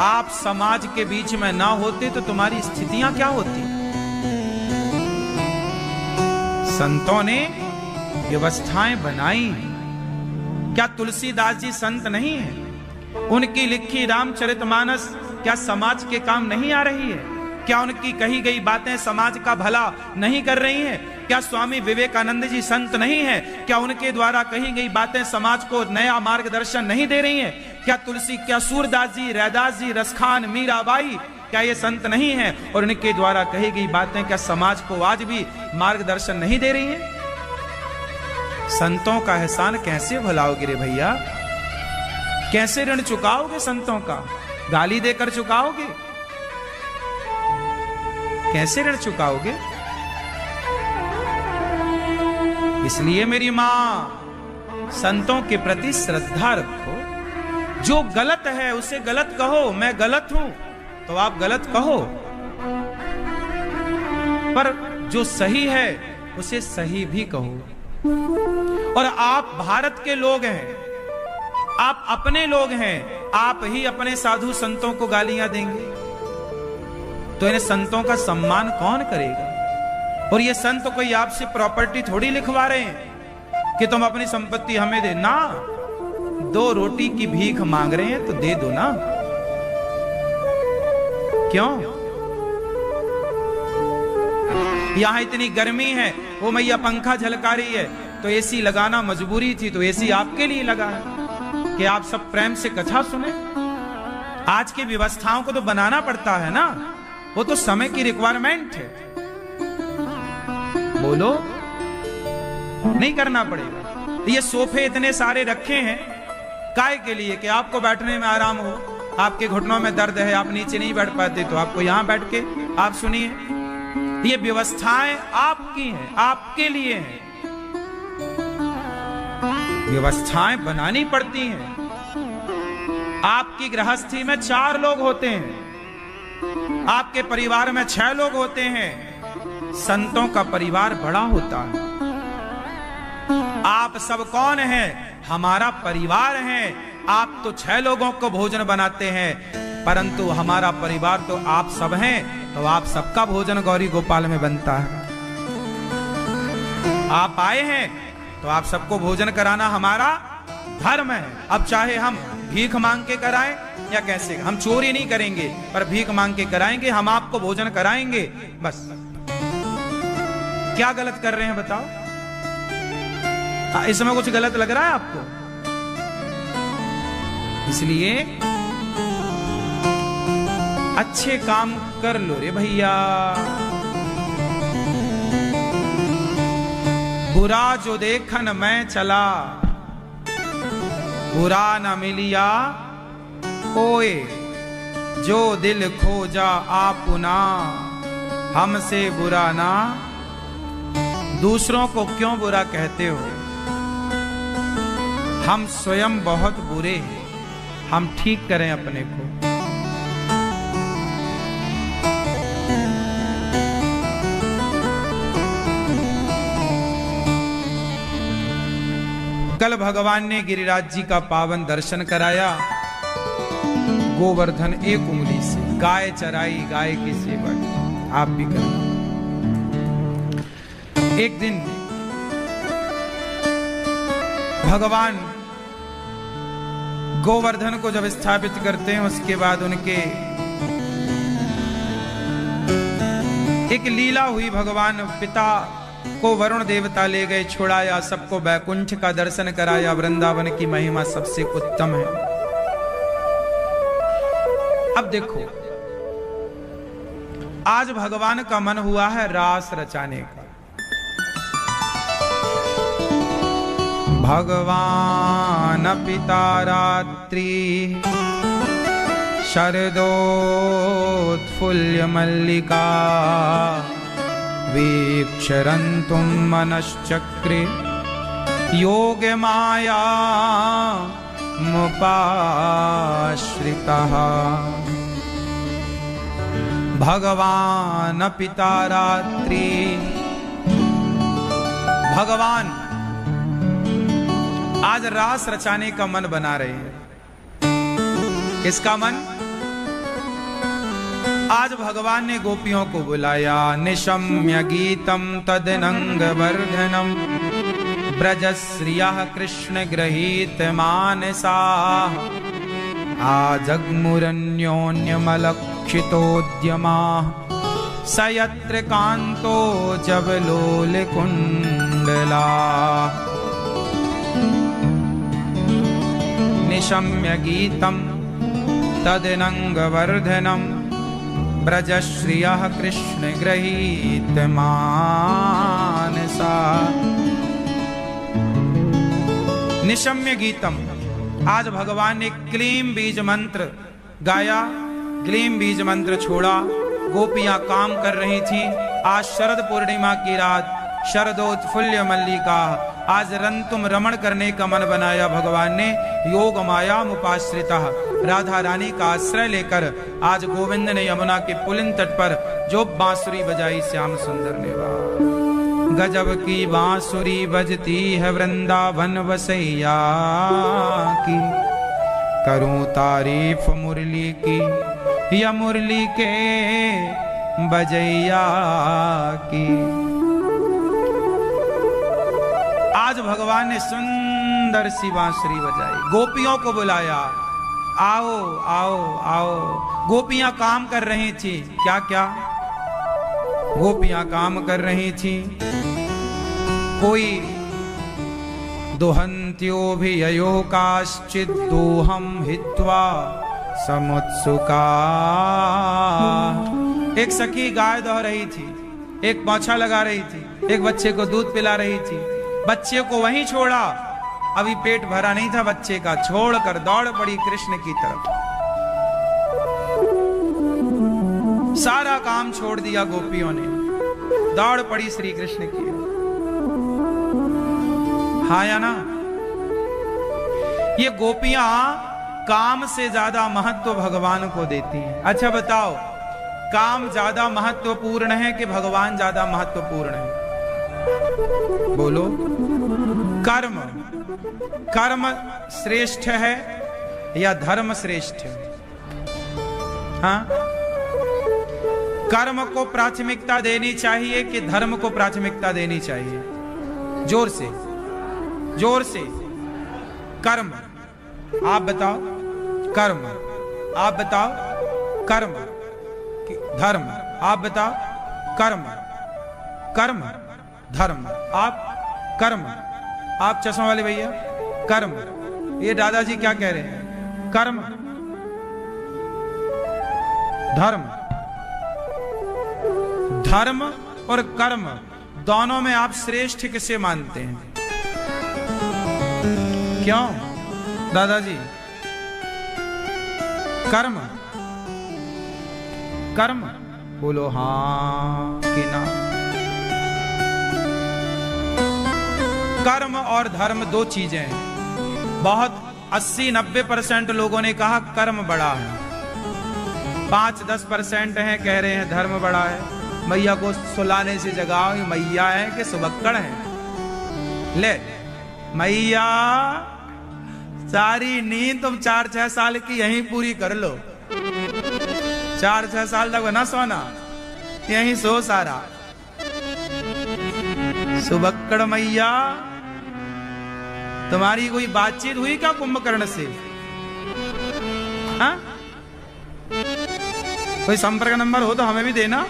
[SPEAKER 1] आप समाज के बीच में ना होते तो तुम्हारी स्थितियां क्या होती? संतों ने व्यवस्थाएं बनाई। क्या तुलसीदास जी संत नहीं है? उनकी लिखी रामचरितमानस क्या समाज के काम नहीं आ रही है? क्या उनकी कही गई बातें समाज का भला नहीं कर रही हैं? क्या स्वामी विवेकानंद जी संत नहीं है? क्या उनके द्वारा कही गई बातें समाज को नया मार्गदर्शन नहीं दे रही हैं? क्या सूरदास जी, रैदास जी, रसखान, मीराबाई क्या ये संत नहीं है? और उनके द्वारा कही गई बातें क्या समाज को आज भी मार्गदर्शन नहीं दे रही हैं? संतों का एहसान कैसे भुलाओगे रे भैया? कैसे ऋण चुकाओगे संतों का? गाली देकर चुकाओगे? कैसे ऋण चुकाओगे? इसलिए मेरी मां, संतों के प्रति श्रद्धा रखो। जो गलत है उसे गलत कहो। मैं गलत हूं तो आप गलत कहो, पर जो सही है उसे सही भी कहो। और आप भारत के लोग हैं, आप अपने लोग हैं, आप ही अपने साधु संतों को गालियां देंगे तो इन संतों का सम्मान कौन करेगा? और ये संत कोई आपसे प्रॉपर्टी थोड़ी लिखवा रहे हैं कि तुम अपनी संपत्ति हमें दे ना। 2 रोटी की भीख मांग रहे हैं तो दे दो ना। क्यों? यहां इतनी गर्मी है, वो मैया पंखा झलका रही है तो एसी लगाना मजबूरी थी, तो एसी आपके लिए लगा है कि आप सब प्रेम से कथा सुने। आज की व्यवस्थाओं को तो बनाना पड़ता है ना, वो तो समय की रिक्वायरमेंट है। बोलो, नहीं करना पड़ेगा। ये सोफे इतने सारे रखे हैं काय के लिए? कि आपको बैठने में आराम हो। आपके घुटनों में दर्द है, आप नीचे नहीं बैठ पाते, तो आपको यहां बैठ के आप सुनिए। ये व्यवस्थाएं आपकी हैं, आपके लिए हैं। व्यवस्थाएं बनानी पड़ती हैं। आपकी गृहस्थी में 4 लोग होते हैं, आपके परिवार में 6 लोग होते हैं। संतों का परिवार बड़ा होता है। आप सब कौन हैं? हमारा परिवार है। आप तो 6 लोगों को भोजन बनाते हैं, परंतु हमारा परिवार तो आप सब हैं, तो आप सबका भोजन गौरी गोपाल में बनता है। आप आए हैं तो आप सबको भोजन कराना हमारा धर्म है। अब चाहे हम भीख मांग के कराएं या कैसे, हम चोरी नहीं करेंगे पर भीख मांग के कराएंगे, हम आपको भोजन कराएंगे। बस क्या गलत कर रहे हैं बताओ? इसमें कुछ गलत लग रहा है आपको? इसलिए अच्छे काम कर लो रे भैया। बुरा जो देखन मैं चला, बुरा न मिलिया कोई, जो दिल खोजा आपुना, हमसे बुरा ना। दूसरों को क्यों बुरा कहते हो? हम स्वयं बहुत बुरे हैं, हम ठीक करें अपने को। कल भगवान ने गिरिराज जी का पावन दर्शन कराया। गोवर्धन 1 उंगली से गाय चराई, गाय की सेवा आप भी करना। एक दिन भगवान गोवर्धन को जब स्थापित करते हैं, उसके बाद उनके एक लीला हुई। भगवान पिता को वरुण देवता ले गए, छुड़ाया, सबको वैकुंठ का दर्शन कराया। वृंदावन की महिमा सबसे उत्तम है। अब देखो, आज भगवान का मन हुआ है रास रचाने का। भगवान पिता रात्रि शरदोत्फुल्य मल्लिका, वीक्षरन्तुं मनश्चक्रे योगमाया मुपाश्रितः भगवान पिता रात्रि। भगवान आज रास रचाने का मन बना रहे हैं। किसका मन? आज भगवान ने गोपियों को बुलाया। निशम्य गीतम तदनंग वर्धनम ब्रजश्रियः कृष्ण गृहीत मानसा आजग्मुरन्योन्यमलक्षितोद्यमा स यत्र कान्तो जवलोलकुण्डला। निशम्य गीतम तदनंगवर्धनम ब्रजश्रियः कृष्ण गृहीत मानसा। निशम्य गीतम, आज भगवान ने क्लीम बीज मंत्र गाया, क्लीम बीज मंत्र छोड़ा। गोपियां काम कर रही थी। आज शरद पूर्णिमा की रात, शरदोत्फुल्य मल्लिका। आज रंतुम रमण करने का मन बनाया भगवान ने। योग माया मुपाश्रिता, राधा रानी का आश्रय लेकर आज गोविंद ने यमुना के पुलिन तट पर जो बांसुरी बजाई श्याम सुंदर ने। गजब की बांसुरी बजती है वृंदावन वसैया की, करूं तारीफ मुरली की या मुरली के बजैया की। आज भगवान ने सुंदर सी बांसुरी बजाई, गोपियों को बुलाया, आओ आओ आओ। गोपियां काम कर रही थी। क्या क्या? गोपियां काम कर रही थी। कोई दुहन्त्योऽभिययो काश्चित् दोहं हित्वा समुत्सुका। एक सखी गाय दौह रही थी, एक पोछा लगा रही थी, एक बच्चे को दूध पिला रही थी। बच्चे को वहीं छोड़ा, अभी पेट भरा नहीं था बच्चे का, छोड़कर दौड़ पड़ी कृष्ण की तरफ। सारा काम छोड़ दिया गोपियों ने, दौड़ पड़ी श्री कृष्ण की। हाँ या ना? ये गोपियां काम से ज्यादा महत्व भगवान को देती हैं। अच्छा बताओ, काम ज्यादा महत्वपूर्ण है कि भगवान ज्यादा महत्वपूर्ण है? बोलो। कर्म, कर्म श्रेष्ठ है या धर्म श्रेष्ठ है? हाँ? कर्म को प्राथमिकता देनी चाहिए कि धर्म को प्राथमिकता देनी चाहिए? जोर से, जोर से। कर्म, आप बताओ। कर्म, आप बताओ। कर्म, धर्म, आप बताओ। कर्म, कर्म, धर्म, आप। कर्म, आप चश्मा वाले भैया। कर्म, ये दादाजी क्या कह रहे हैं? कर्म, धर्म। धर्म और कर्म दोनों में आप श्रेष्ठ किसे मानते हैं? क्यों दादाजी? कर्म, कर्म, बोलो हाँ कि ना? कर्म और धर्म दो चीजें हैं। बहुत 80-90% लोगों ने कहा कर्म बड़ा है, 5-10% हैं कह रहे हैं धर्म बड़ा है। मैया को सुलाने से जगाओ, मैया है कि सुबक्कड़ है? ले मैया, सारी नींद तुम 4-6 साल की यहीं पूरी कर लो। 4-6 साल तक ना सोना, यहीं सो सारा। सुबक्कड़ मैया, तुम्हारी कोई बातचीत हुई क्या कुंभकर्ण से? हाँ? कोई संपर्क नंबर हो तो हमें भी देना,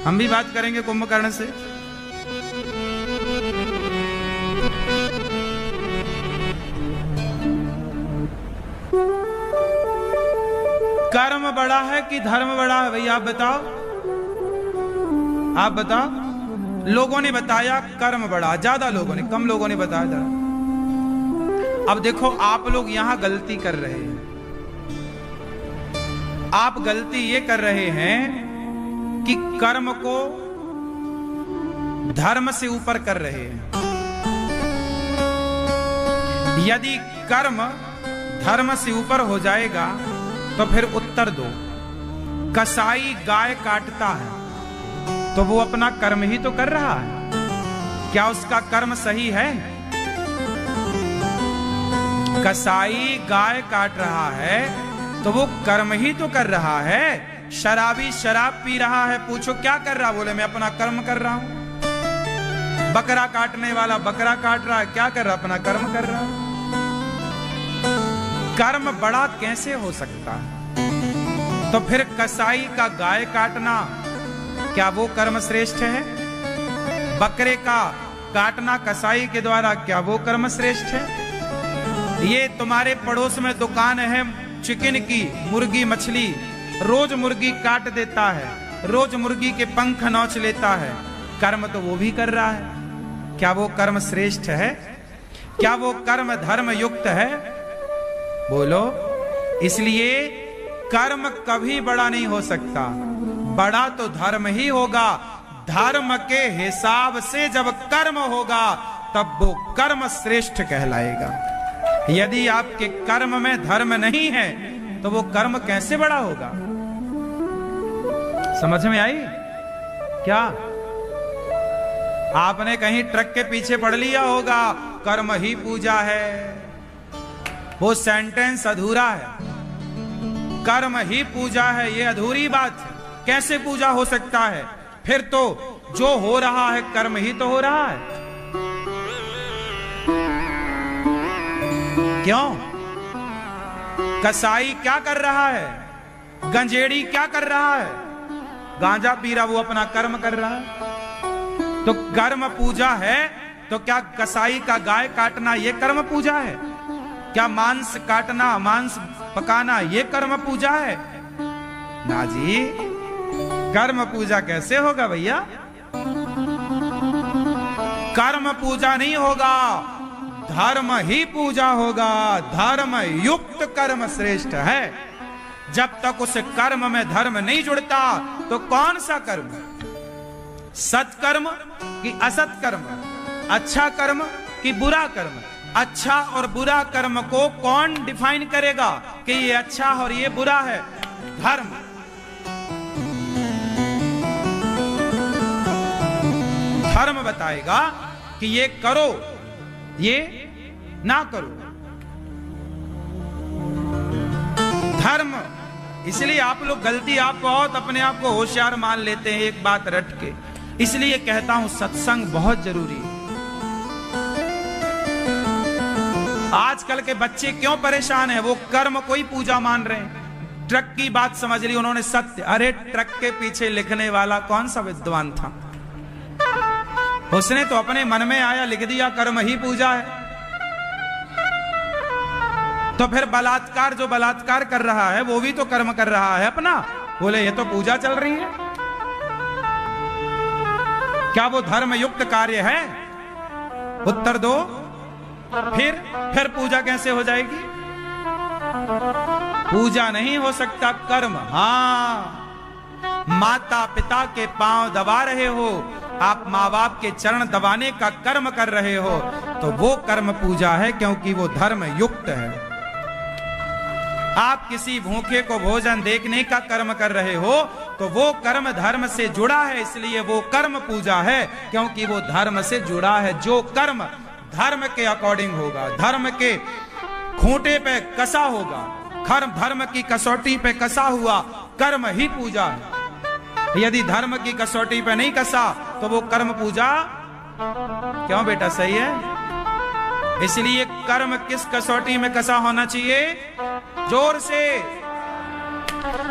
[SPEAKER 1] हम भी बात करेंगे कुंभकर्ण से। कर्म बड़ा है कि धर्म बड़ा है भैया? आप बताओ, आप बताओ। लोगों ने बताया कर्म बड़ा, ज्यादा लोगों ने, कम लोगों ने बताया था। अब देखो, आप लोग यहां गलती कर रहे हैं। आप गलती ये कर रहे हैं कि कर्म को धर्म से ऊपर कर रहे हैं। यदि कर्म धर्म से ऊपर हो जाएगा तो फिर उत्तर दो। कसाई गाय काटता है तो वो अपना कर्म ही तो कर रहा है, क्या उसका कर्म सही है? कसाई गाय काट रहा है तो वो कर्म ही तो कर रहा है। शराबी शराब पी रहा है, पूछो क्या कर रहा? बोले मैं अपना कर्म कर रहा हूं। बकरा काटने वाला बकरा काट रहा है, क्या कर रहा? अपना कर्म कर रहा है। कर्म बड़ा कैसे हो सकता है? तो फिर कसाई का गाय काटना, क्या वो कर्म श्रेष्ठ है? बकरे का काटना कसाई के द्वारा, क्या वो कर्म श्रेष्ठ है? ये तुम्हारे पड़ोस में दुकान है चिकन की, मुर्गी मछली, रोज मुर्गी काट देता है, रोज मुर्गी के पंख नोच लेता है, कर्म तो वो भी कर रहा है, क्या वो कर्म श्रेष्ठ है? क्या वो कर्म धर्म युक्त है? बोलो। इसलिए कर्म कभी बड़ा नहीं हो सकता, बड़ा तो धर्म ही होगा। धर्म के हिसाब से जब कर्म होगा तब वो कर्म श्रेष्ठ कहलाएगा। यदि आपके कर्म में धर्म नहीं है तो वो कर्म कैसे बड़ा होगा? समझ में आई क्या? आपने कहीं ट्रक के पीछे पढ़ लिया होगा कर्म ही पूजा है, वो सेंटेंस अधूरा है। कर्म ही पूजा है ये अधूरी बात है, कैसे पूजा हो सकता है? फिर तो जो हो रहा है कर्म ही तो हो रहा है। क्यों? कसाई क्या कर रहा है? गंजेड़ी क्या कर रहा है? गांजा पी रहा, वो अपना कर्म कर रहा है। तो कर्म पूजा है तो क्या कसाई का गाय काटना ये कर्म पूजा है? क्या मांस काटना, मांस पकाना ये कर्म पूजा है? ना जी, कर्म पूजा कैसे होगा भैया? कर्म पूजा नहीं होगा, धर्म ही पूजा होगा। धर्म युक्त कर्म श्रेष्ठ है। जब तक उस कर्म में धर्म नहीं जुड़ता तो कौन सा कर्म? सत्कर्म कि असत कर्म? अच्छा कर्म कि बुरा कर्म? अच्छा और बुरा कर्म को कौन डिफाइन करेगा कि ये अच्छा और ये बुरा है? धर्म। धर्म बताएगा कि ये करो, ये ना करो। धर्म। इसलिए आप लोग गलती, आप बहुत अपने आप को होशियार मान लेते हैं एक बात रट के। इसलिए कहता हूं सत्संग बहुत जरूरी है। आजकल के बच्चे क्यों परेशान हैं? वो कर्म को ही पूजा मान रहे हैं। ट्रक की बात समझ ली उन्होंने, सत्य। अरे ट्रक के पीछे लिखने वाला कौन सा विद्वान था? उसने तो अपने मन में आया लिख दिया कर्म ही पूजा है। तो फिर बलात्कार, जो बलात्कार कर रहा है वो भी तो कर्म कर रहा है अपना। बोले ये तो पूजा चल रही है। क्या वो धर्म युक्त कार्य है? उत्तर दो। फिर पूजा कैसे हो जाएगी? पूजा नहीं हो सकता, कर्म। हाँ, माता पिता के पांव दबा रहे हो, आप माँ बाप के चरण दबाने का कर्म कर रहे हो तो वो कर्म पूजा है, क्योंकि वो धर्म युक्त है। आप किसी भूखे को भोजन देखने का कर्म कर रहे हो तो वो कर्म धर्म से जुड़ा है, इसलिए वो कर्म पूजा है, क्योंकि वो धर्म से जुड़ा है। जो कर्म धर्म के अकॉर्डिंग होगा, धर्म के खूंटे पे कसा होगा, धर्म की कसौटी पे कसा हुआ कर्म ही पूजा है। यदि धर्म की कसौटी पे नहीं कसा तो वो कर्म पूजा क्यों बेटा? सही है। इसलिए कर्म किस कसौटी में कसा होना चाहिए? जोर से।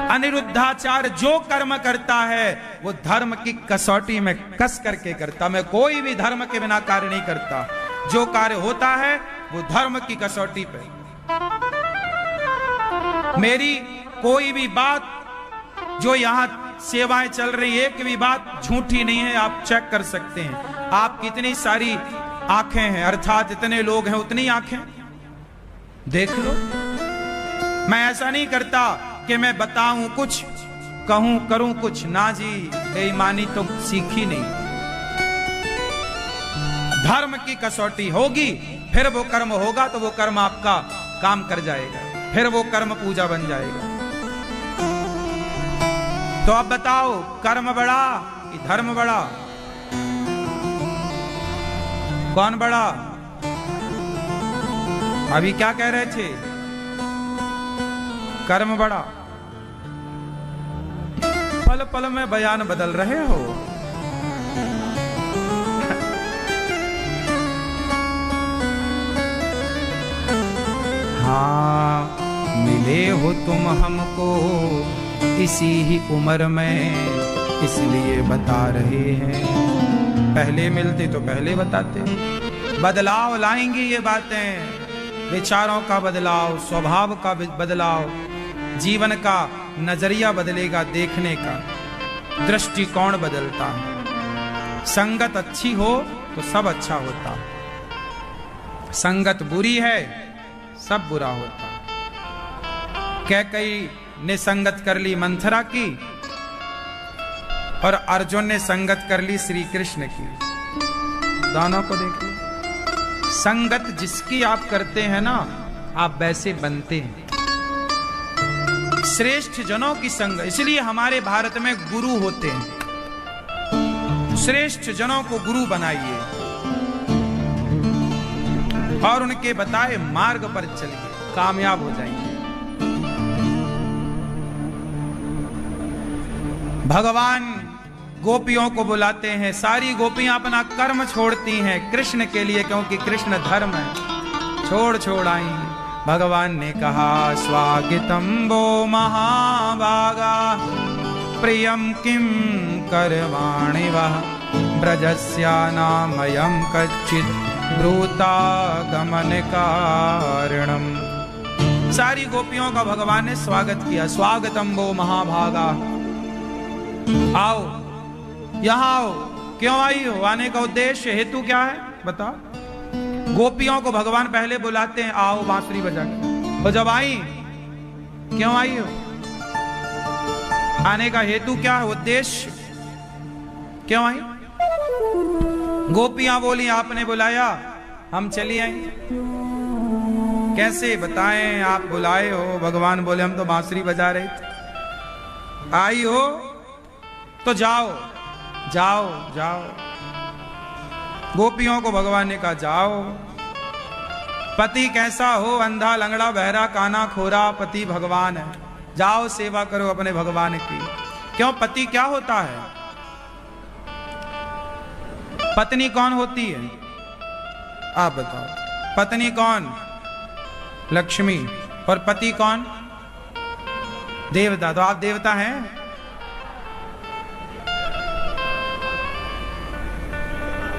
[SPEAKER 1] अनिरुद्धाचार्य जो कर्म करता है वो धर्म की कसौटी में कस करके करता। मैं कोई भी धर्म के बिना कार्य नहीं करता। जो कार्य होता है वो धर्म की कसौटी पे। मेरी कोई भी बात, जो यहां सेवाएं चल रही, एक भी बात झूठी नहीं है। आप चेक कर सकते हैं। आप कितनी सारी आंखें हैं, अर्थात इतने लोग हैं उतनी आंखें, देख लो। मैं ऐसा नहीं करता कि मैं बताऊं कुछ, कहूं करूं कुछ। ना जी, बेईमानी तो सीखी नहीं। धर्म की कसौटी होगी, फिर वो कर्म होगा तो वो कर्म आपका काम कर जाएगा, फिर वो कर्म पूजा बन जाएगा। तो अब बताओ, कर्म बड़ा कि धर्म बड़ा? कौन बड़ा? अभी क्या कह रहे थे? कर्म बड़ा। पल पल में बयान बदल रहे हो। हाँ, मिले हो तुम हमको इसी ही उम्र में, इसलिए बता रहे हैं। पहले मिलते तो पहले बताते। बदलाव लाएंगी ये बातें, विचारों का बदलाव, स्वभाव का बदलाव, जीवन का नजरिया बदलेगा, देखने का दृष्टिकोण बदलता है। संगत अच्छी हो तो सब अच्छा होता, संगत बुरी है सब बुरा होता। कैकेयी ने संगत कर ली मंथरा की, और अर्जुन ने संगत कर ली श्री कृष्ण की। दोनों को देख लो। संगत जिसकी आप करते हैं ना, आप वैसे बनते हैं। श्रेष्ठ जनों की संग, इसलिए हमारे भारत में गुरु होते हैं। श्रेष्ठ जनों को गुरु बनाइए और उनके बताए मार्ग पर चलिए, कामयाब हो जाएंगे। भगवान गोपियों को बुलाते हैं, सारी गोपियां अपना कर्म छोड़ती हैं कृष्ण के लिए, क्योंकि कृष्ण धर्म है। छोड़ आई। भगवान ने कहा, स्वागतम वो महाभागा, प्रियम किम करवाणि वः, ब्रजस्यानामयं कच्चित् ब्रूता गमन कारणम। सारी गोपियों का भगवान ने स्वागत किया। स्वागतम वो महाभागा, आओ, यहां आओ। क्यों आई हो? आने का उद्देश्य, हेतु क्या है बताओ? गोपियों को भगवान पहले बुलाते हैं, आओ बांसुरी बजा के। तो जब आई, क्यों आई हो? आने का हेतु क्या है, उद्देश्य क्यों आई? गोपियां बोली, आपने बुलाया, हम चली आई। कैसे बताएं, आप बुलाए हो? भगवान बोले, हम तो बांसुरी बजा रहे थे। आई हो तो जाओ जाओ जाओ। गोपियों को भगवान ने कहा, जाओ। पति कैसा हो, अंधा लंगड़ा बहरा काना खोरा, पति भगवान है। जाओ सेवा करो अपने भगवान की। क्यों? पति क्या होता है? पत्नी कौन होती है? आप बताओ। पत्नी कौन? लक्ष्मी। और पति कौन? देवता। तो आप देवता हैं?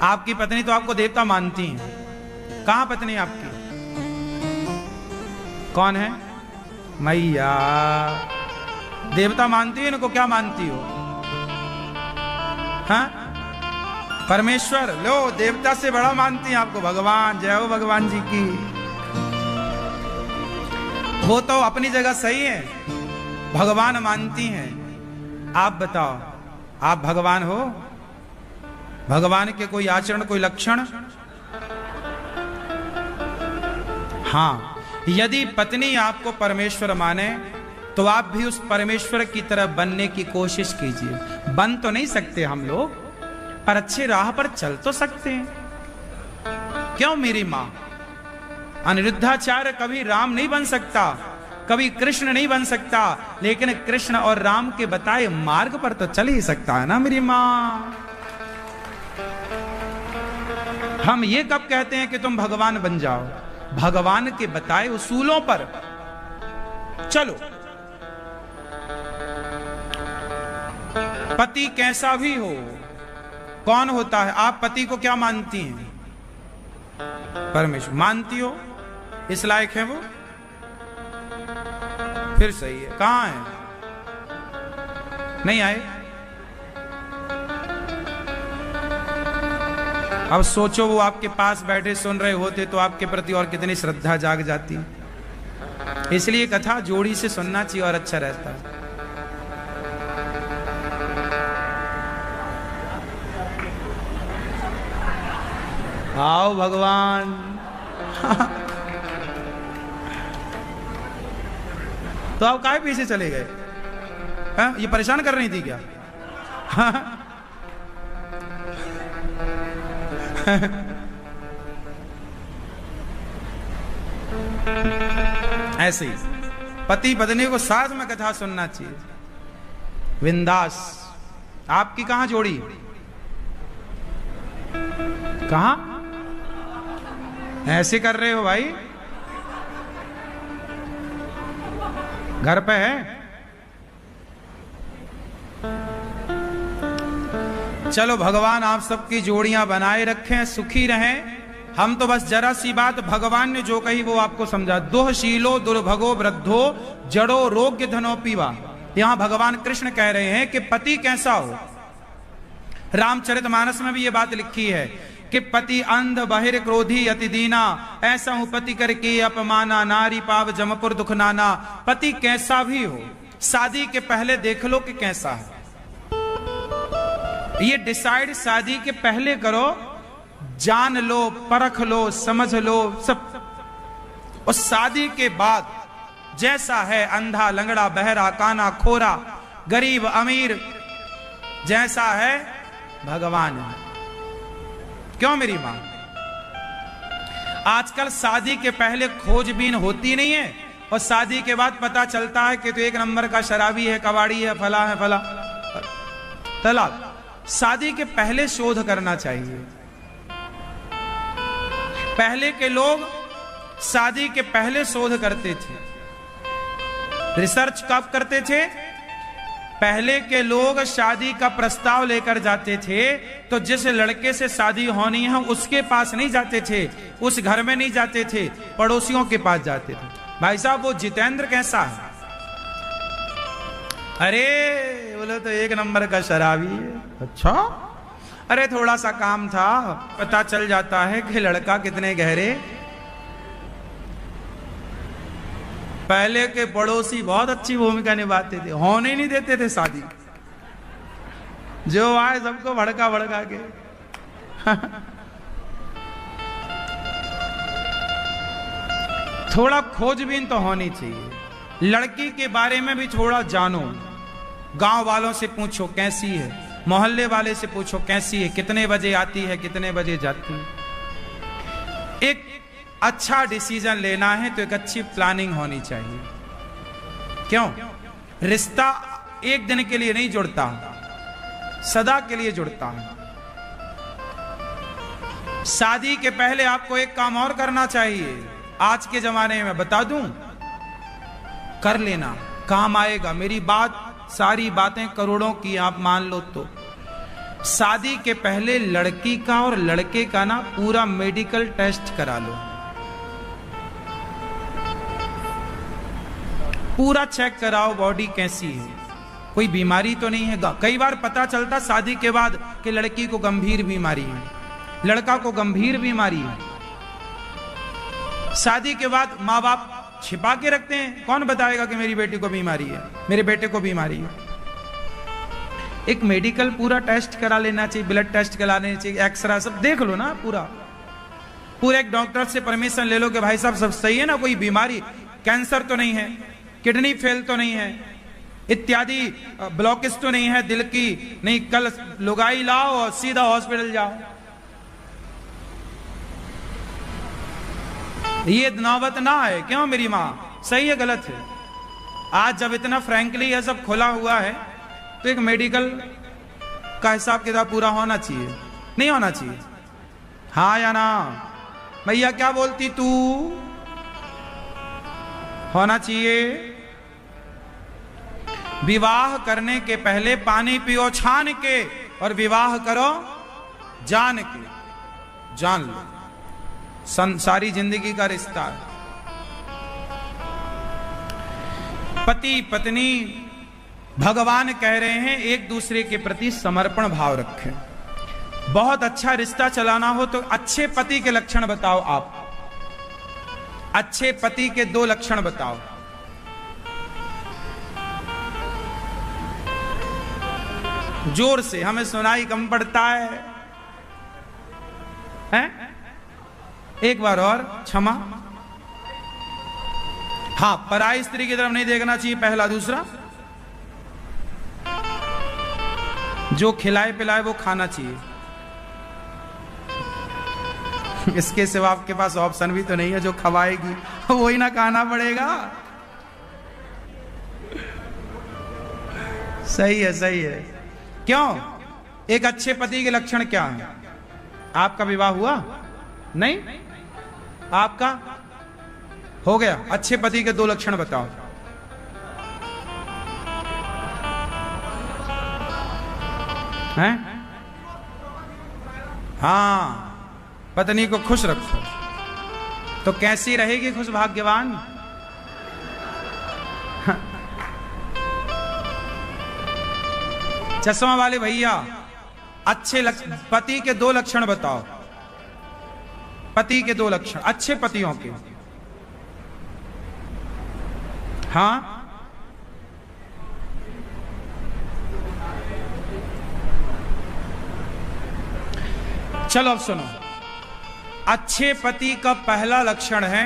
[SPEAKER 1] आपकी पत्नी तो आपको देवता मानती है। कहां पत्नी आपकी? कौन है? मैया। देवता मानती है इनको? क्या मानती हो? हाँ, परमेश्वर। लो, देवता से बड़ा मानती हैं आपको। भगवान, जय हो भगवान जी की। वो तो अपनी जगह सही है, भगवान मानती हैं। आप बताओ, आप भगवान हो? भगवान के कोई आचरण, कोई लक्षण? हाँ, यदि पत्नी आपको परमेश्वर माने तो आप भी उस परमेश्वर की तरह बनने की कोशिश कीजिए। बन तो नहीं सकते हम लोग, पर अच्छी राह पर चल तो सकते हैं। क्यों? मेरी मां अनिरुद्धाचार्य कभी राम नहीं बन सकता, कभी कृष्ण नहीं बन सकता, लेकिन कृष्ण और राम के बताए मार्ग पर तो चल ही सकता है ना मेरी मां। हम ये कब कहते हैं कि तुम भगवान बन जाओ? भगवान के बताए उसूलों पर चलो। पति कैसा भी हो, कौन होता है? आप पति को क्या मानती हैं? परमेश्वर मानती हो? इस लायक है वो? फिर सही है। कहां है? नहीं आए? अब सोचो, वो आपके पास बैठे सुन रहे होते तो आपके प्रति और कितनी श्रद्धा जाग जाती। इसलिए कथा जोड़ी से सुनना चाहिए और अच्छा रहता है। आओ भगवान। तो आप काहे पीछे चले गए? ये परेशान कर रही थी क्या? ऐसे ही पति पत्नी को साथ में कथा सुनना चाहिए। विंदास आपकी कहां जोड़ी? कहां ऐसे कर रहे हो भाई? घर पे है? चलो भगवान आप सबकी जोड़ियां बनाए रखें, सुखी रहें। हम तो बस जरा सी बात भगवान ने जो कही वो आपको समझा। दुःशीलो दुर्भगो वृद्धो जड़ो रोग्य धनो पीवा। यहां भगवान कृष्ण कह रहे हैं कि पति कैसा हो। रामचरितमानस में भी ये बात लिखी है कि पति अंध बहिर क्रोधी अति दीना, ऐसा हूं पति करके अपमाना, नारी पाव जमपुर दुख नाना। पति कैसा भी हो, शादी के पहले देख लो कि कैसा है। ये डिसाइड शादी के पहले करो, जान लो, परख लो, समझ लो सब। और शादी के बाद जैसा है, अंधा लंगड़ा बहरा काना खोरा गरीब अमीर, जैसा है भगवान है। क्यों मेरी मां? आजकल शादी के पहले खोजबीन होती नहीं है, और शादी के बाद पता चलता है कि तो एक नंबर का शराबी है, कबाड़ी है, फला है फला। तलाक। शादी के पहले शोध करना चाहिए। पहले के लोग शादी के पहले शोध करते थे। रिसर्च कब करते थे? पहले के लोग शादी का प्रस्ताव लेकर जाते थे तो जिस लड़के से शादी होनी है उसके पास नहीं जाते थे, उस घर में नहीं जाते थे, पड़ोसियों के पास जाते थे। भाई साहब वो जितेंद्र कैसा है? अरे बोले तो एक नंबर का शराबी है। अच्छा, अरे थोड़ा सा काम था, पता चल जाता है कि लड़का कितने गहरे। पहले के पड़ोसी बहुत अच्छी भूमिका निभाते थे, होने नहीं देते थे शादी। जो आए सबको भड़का भड़का के। थोड़ा खोजबीन तो होनी चाहिए। लड़की के बारे में भी थोड़ा जानो। गांव वालों से पूछो कैसी है, मोहल्ले वाले से पूछो कैसी है, कितने बजे आती है, कितने बजे जाती है। एक अच्छा डिसीजन लेना है तो एक अच्छी प्लानिंग होनी चाहिए। क्यों? रिश्ता एक दिन के लिए नहीं जुड़ता, सदा के लिए जुड़ता है। शादी के पहले आपको एक काम और करना चाहिए। आज के जमाने में बता दूं, कर लेना, काम आएगा। मेरी बात, सारी बातें करोड़ों की, आप मान लो तो। शादी के पहले लड़की का और लड़के का ना पूरा मेडिकल टेस्ट करा लो, पूरा चेक कराओ बॉडी कैसी है, कोई बीमारी तो नहीं है। कई बार पता चलता शादी के बाद कि लड़की को गंभीर बीमारी है, लड़का को गंभीर बीमारी है। शादी के बाद माँ बाप छिपा के रखते हैं, कौन बताएगा कि मेरी बेटी को बीमारी है, मेरे बेटे को बीमारी है। एक मेडिकल पूरा टेस्ट करा लेना चाहिए, ब्लड टेस्ट करा लेना चाहिए, एक्सरे सब देख लो ना पूरा। एक डॉक्टर से परमिशन ले लो कि भाई साहब सब सही है ना, कोई बीमारी, कैंसर तो नहीं है, किडनी फेल तो नहीं है, इत्यादि ब्लॉकेज तो नहीं है दिल की, नहीं कल लुगाई लाओ और सीधा हॉस्पिटल जाओ। ये नौबत ना है। क्यों मेरी माँ? सही है गलत है? आज जब इतना फ्रैंकली ये सब खुला हुआ है तो एक मेडिकल का हिसाब किताब पूरा होना चाहिए, नहीं होना चाहिए? हाँ या ना? भैया क्या बोलती तू? होना चाहिए। विवाह करने के पहले पानी पियो छान के, और विवाह करो जान के। जान लो, सारी जिंदगी का रिश्ता। पति पत्नी भगवान कह रहे हैं एक दूसरे के प्रति समर्पण भाव रखें। बहुत अच्छा रिश्ता चलाना हो तो अच्छे पति के लक्षण बताओ। आप अच्छे पति के 2 लक्षण बताओ। जोर से, हमें सुनाई कम पड़ता है, हैं? एक बार और, क्षमा। हाँ, पराई स्त्री की तरफ नहीं देखना चाहिए, पहला। दूसरा, जो खिलाए पिलाए वो खाना चाहिए। इसके सिवा आपके पास ऑप्शन भी तो नहीं है, जो खवाएगी वही ना खाना पड़ेगा। सही है, सही है। क्यों? एक अच्छे पति के लक्षण क्या है? आपका विवाह हुआ? नहीं? आपका हो गया? अच्छे पति के 2 लक्षण बताओ। हैं? हाँ, पत्नी को खुश रखो। तो कैसी रहेगी खुश, भाग्यवान? चश्मा वाले भैया, अच्छे पति के 2 लक्षण बताओ। पति के 2 लक्षण अच्छे पतियों के। हाँ, चलो अब सुनो। अच्छे पति का पहला लक्षण है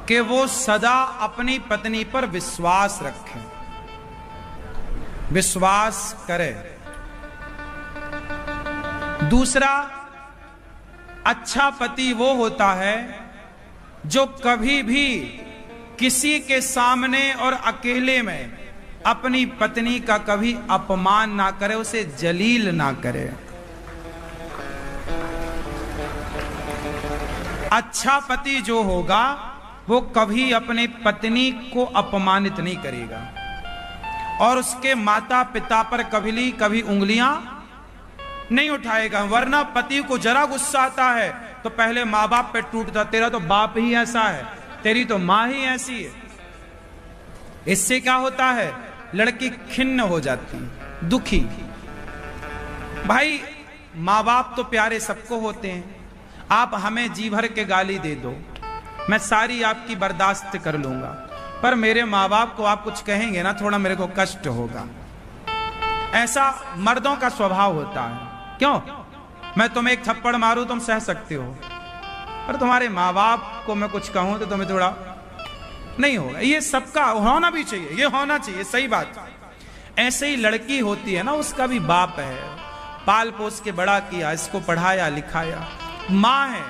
[SPEAKER 1] कि वो सदा अपनी पत्नी पर विश्वास रखे, विश्वास करे। दूसरा, अच्छा पति वो होता है जो कभी भी किसी के सामने और अकेले में अपनी पत्नी का कभी अपमान ना करे, उसे जलील ना करे। अच्छा पति जो होगा वो कभी अपने पत्नी को अपमानित नहीं करेगा और उसके माता पिता पर कभी उंगलियां नहीं उठाएगा। वरना पति को जरा गुस्सा आता है तो पहले माँ बाप पे टूटता, तेरा तो बाप ही ऐसा है, तेरी तो माँ ही ऐसी है। इससे क्या होता है? लड़की खिन्न हो जाती, दुखी। भाई, माँ बाप तो प्यारे सबको होते हैं। आप हमें जी भर के गाली दे दो, मैं सारी आपकी बर्दाश्त कर लूंगा, पर मेरे माँ बाप को आप कुछ कहेंगे ना, थोड़ा मेरे को कष्ट होगा। ऐसा मर्दों का स्वभाव होता है। क्यों? मैं तुम्हें एक थप्पड़ मारूं तुम सह सकते हो, पर तुम्हारे माँ बाप को मैं कुछ कहूं तो तुम्हें थोड़ा नहीं होगा। ये सबका होना भी चाहिए, ये होना चाहिए, सही बात। ऐसे ही लड़की होती है ना, उसका भी बाप है, पाल पोस के बड़ा किया, इसको पढ़ाया लिखाया। माँ है,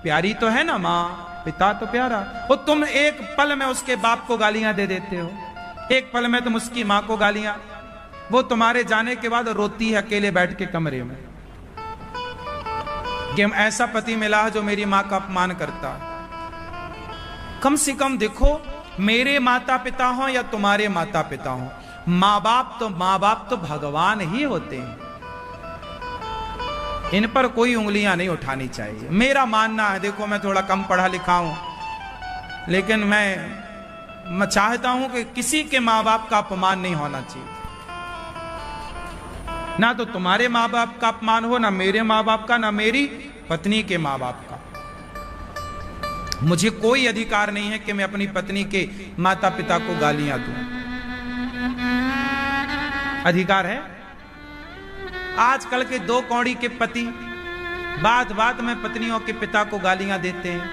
[SPEAKER 1] प्यारी तो है ना माँ, पिता तो प्यारा। और तुम एक पल में उसके बाप को गालियां दे देते हो, एक पल में तुम उसकी माँ को गालियां। वो तुम्हारे जाने के बाद रोती है अकेले बैठ के कमरे में कि हम ऐसा पति मिला है जो मेरी माँ का अपमान करता है। कम से कम देखो, मेरे माता पिता हो या तुम्हारे माता पिता हो, माँ बाप तो भगवान ही होते हैं। इन पर कोई उंगलियां नहीं उठानी चाहिए, मेरा मानना है। देखो, मैं थोड़ा कम पढ़ा लिखा हूं, लेकिन मैं चाहता हूं कि किसी के माँ बाप का अपमान नहीं होना चाहिए। ना तो तुम्हारे माँ बाप का अपमान हो, ना मेरे माँ बाप का, ना मेरी पत्नी के माँ बाप का। मुझे कोई अधिकार नहीं है कि मैं अपनी पत्नी के माता पिता को गालियां दूं। अधिकार है? आजकल के 2 कौड़ी के पति बात बात में पत्नियों के पिता को गालियां देते हैं।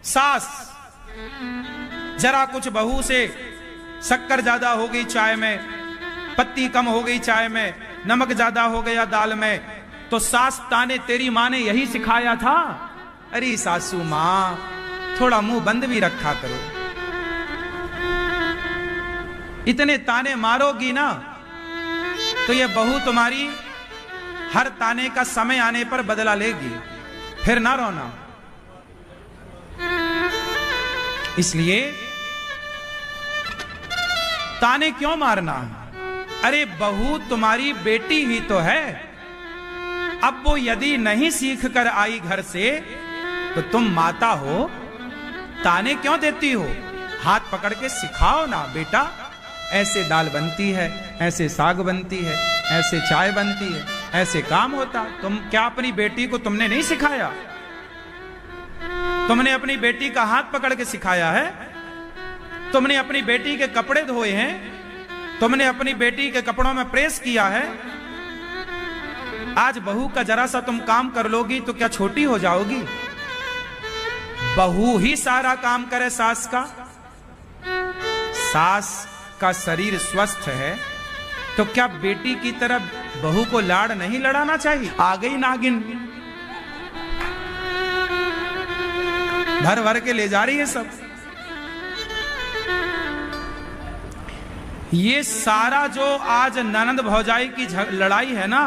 [SPEAKER 1] सास जरा कुछ बहू से शक्कर ज्यादा हो गई चाय में, पत्ती कम हो गई चाय में, नमक ज्यादा हो गया दाल में, तो सास ताने, तेरी माँ ने यही सिखाया था। अरे सासू माँ, थोड़ा मुंह बंद भी रखा करो। इतने ताने मारोगी ना तो ये बहू तुम्हारी हर ताने का समय आने पर बदला लेगी, फिर ना रोना। इसलिए ताने क्यों मारना है? अरे बहू तुम्हारी बेटी ही तो है। अब वो यदि नहीं सीख कर आई घर से तो तुम माता हो, ताने क्यों देती हो? हाथ पकड़ के सिखाओ ना, बेटा ऐसे दाल बनती है, ऐसे साग बनती है, ऐसे चाय बनती है, ऐसे काम होता। तुम क्या अपनी बेटी को तुमने नहीं सिखाया? तुमने अपनी बेटी का हाथ पकड़ के सिखाया है, तुमने अपनी बेटी के कपड़े धोए हैं, तुमने अपनी बेटी के कपड़ों में प्रेस किया है। आज बहू का जरा सा तुम काम कर लोगी तो क्या छोटी हो जाओगी? बहू ही सारा काम करे सास का। सास का शरीर स्वस्थ है तो क्या बेटी की तरह बहू को लाड़ नहीं लड़ाना चाहिए? आ गई नागिन, भर भर के ले जा रही है सब। ये सारा जो आज ननंद भौजाई की लड़ाई है ना,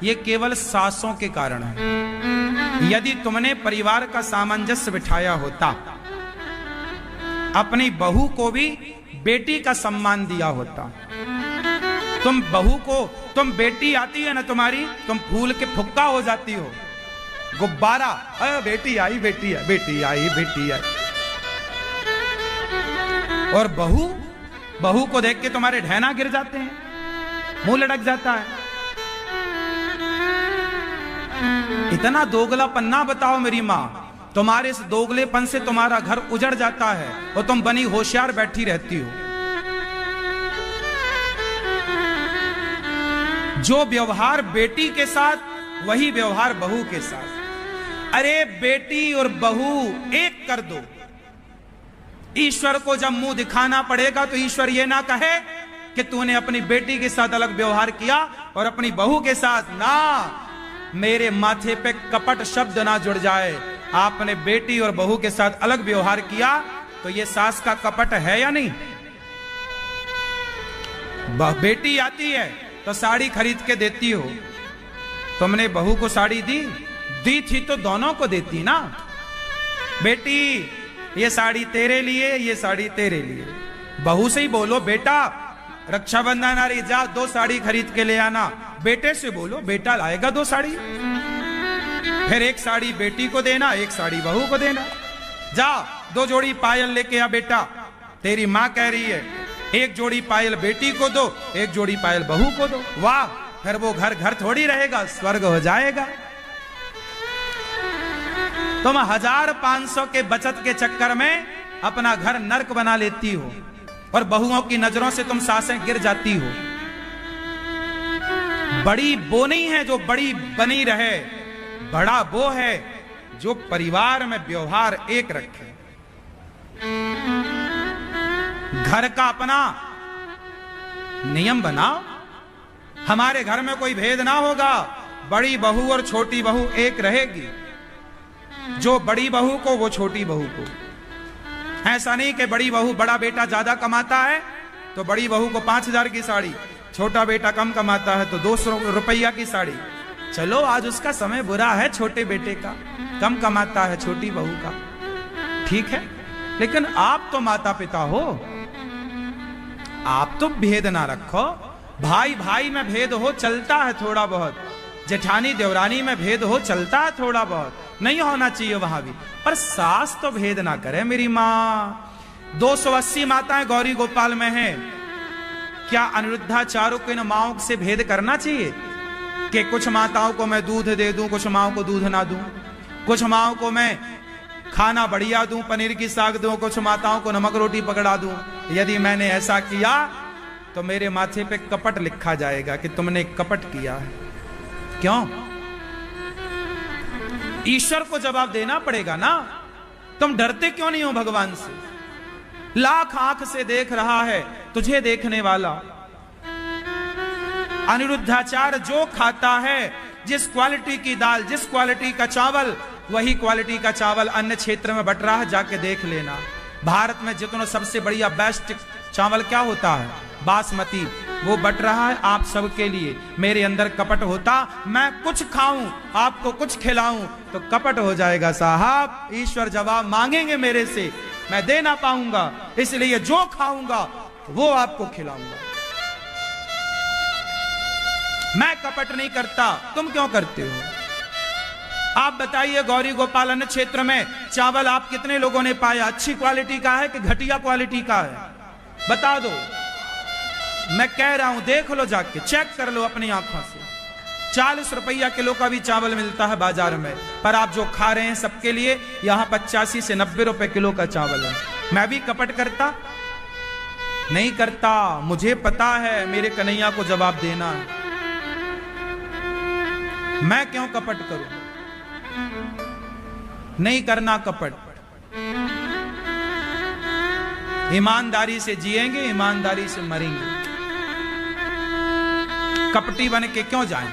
[SPEAKER 1] ये केवल सासों के कारण है। यदि तुमने परिवार का सामंजस्य बिठाया होता, अपनी बहू को भी बेटी का सम्मान दिया होता, तुम बहू को, तुम बेटी आती है ना तुम्हारी, तुम फूल के फुक्का हो जाती हो, गुब्बारा, बेटी आई बेटी आई बेटी आई बेटी आई। और बहू को देख के तुम्हारे ढहना गिर जाते हैं, मुंह लटक जाता है। इतना दोगला पन्ना बताओ मेरी मां, तुम्हारे इस दोगलेपन से तुम्हारा घर उजड़ जाता है और तुम बनी होशियार बैठी रहती हो। जो व्यवहार बेटी के साथ वही व्यवहार बहू के साथ। अरे बेटी और बहू एक कर दो। ईश्वर को जब मुंह दिखाना पड़ेगा तो ईश्वर ये ना कहे कि तूने अपनी बेटी के साथ अलग व्यवहार किया और अपनी बहू के साथ ना, मेरे माथे पे कपट शब्द ना जुड़ जाए। आपने बेटी और बहू के साथ अलग व्यवहार किया तो ये सास का कपट है या नहीं? बेटी आती है तो साड़ी खरीद के देती हो, तुमने बहू को साड़ी दी थी तो दोनों को देती ना। बेटी ये साड़ी तेरे लिए, ये साड़ी तेरे लिए। बहू से ही बोलो, बेटा रक्षाबंधन आ रही, जा 2 साड़ी खरीद के ले आना। बेटे से बोलो, बेटा लाएगा 2 साड़ी। फिर 1 साड़ी बेटी को देना, 1 साड़ी बहू को देना। जा 2 जोड़ी पायल लेके आ बेटा, तेरी माँ कह रही है। 1 जोड़ी पायल बेटी को दो, 1 जोड़ी पायल बहू को दो। वाह, फिर वो घर घर थोड़ी रहेगा, स्वर्ग हो जाएगा। तुम 1500 के बचत के चक्कर में अपना घर नर्क बना लेती हो और बहुओं की नजरों से तुम सासें गिर जाती हो। बड़ी वो नहीं है जो बड़ी बनी रहे, बड़ा वो है जो परिवार में व्यवहार एक रखे। घर का अपना नियम बनाओ। हमारे घर में कोई भेद ना होगा, बड़ी बहू और छोटी बहू एक रहेगी। जो बड़ी बहू को वो छोटी बहू को। ऐसा नहीं कि बड़ी बहू, बड़ा बेटा ज्यादा कमाता है तो बड़ी बहू को 5000 की साड़ी, छोटा बेटा कम कमाता है तो 200 रुपया की साड़ी। चलो आज उसका समय बुरा है, छोटे बेटे का कम कमाता है, छोटी बहू का ठीक है, लेकिन आप तो माता पिता हो, आप तो भेद ना रखो। भाई भाई में भेद हो चलता है थोड़ा बहुत, जेठानी देवरानी में भेद हो चलता है थोड़ा बहुत, नहीं होना चाहिए वहां भी, पर सास तो भेद ना करे। मेरी माँ 280 माताएं गौरी गोपाल में हैं, क्या अनिरुद्धाचार्य को इन माओं से भेद करना चाहिए कि कुछ माताओं को मैं दूध दे दूं, कुछ माओं को दूध ना दूं, कुछ माओं को मैं खाना बढ़िया दूं, पनीर की साग दूं, कुछ माताओं को नमक रोटी पकड़ा दूं? यदि मैंने ऐसा किया तो मेरे माथे पे कपट लिखा जाएगा कि तुमने कपट किया है। क्यों? ईश्वर को जवाब देना पड़ेगा ना। तुम डरते क्यों नहीं हो भगवान से? लाख आंख से देख रहा है तुझे देखने वाला। अनिरुद्धाचार्य जो खाता है, जिस क्वालिटी की दाल, जिस क्वालिटी का चावल, वही क्वालिटी का चावल अन्य क्षेत्र में बट रहा है, जाके देख लेना। भारत में जितना सबसे बढ़िया बेस्ट चावल क्या होता है? बासमती, वो बट रहा है आप सबके लिए। मेरे अंदर कपट होता, मैं कुछ खाऊं आपको कुछ खिलाऊं तो कपट हो जाएगा साहब। ईश्वर जवाब मांगेंगे मेरे से, मैं दे ना पाऊंगा, इसलिए जो खाऊंगा वो आपको खिलाऊंगा। मैं कपट नहीं करता, तुम क्यों करते हो? आप बताइए, गौरी गोपाल क्षेत्र में चावल आप कितने लोगों ने पाया अच्छी क्वालिटी का है कि घटिया क्वालिटी का है? बता दो। मैं कह रहा हूं, देख लो, जाके चेक कर लो अपनी आंखों से। 40 रुपया किलो का भी चावल मिलता है बाजार में, पर आप जो खा रहे हैं सबके लिए यहां 85 से 90 रुपए किलो का चावल है। मैं भी कपट करता नहीं करता, मुझे पता है मेरे कन्हैया को जवाब देना है। मैं क्यों कपट करूं? नहीं करना कपट। ईमानदारी से जिएंगे, ईमानदारी से मरेंगे। कपटी बन के क्यों जाएं?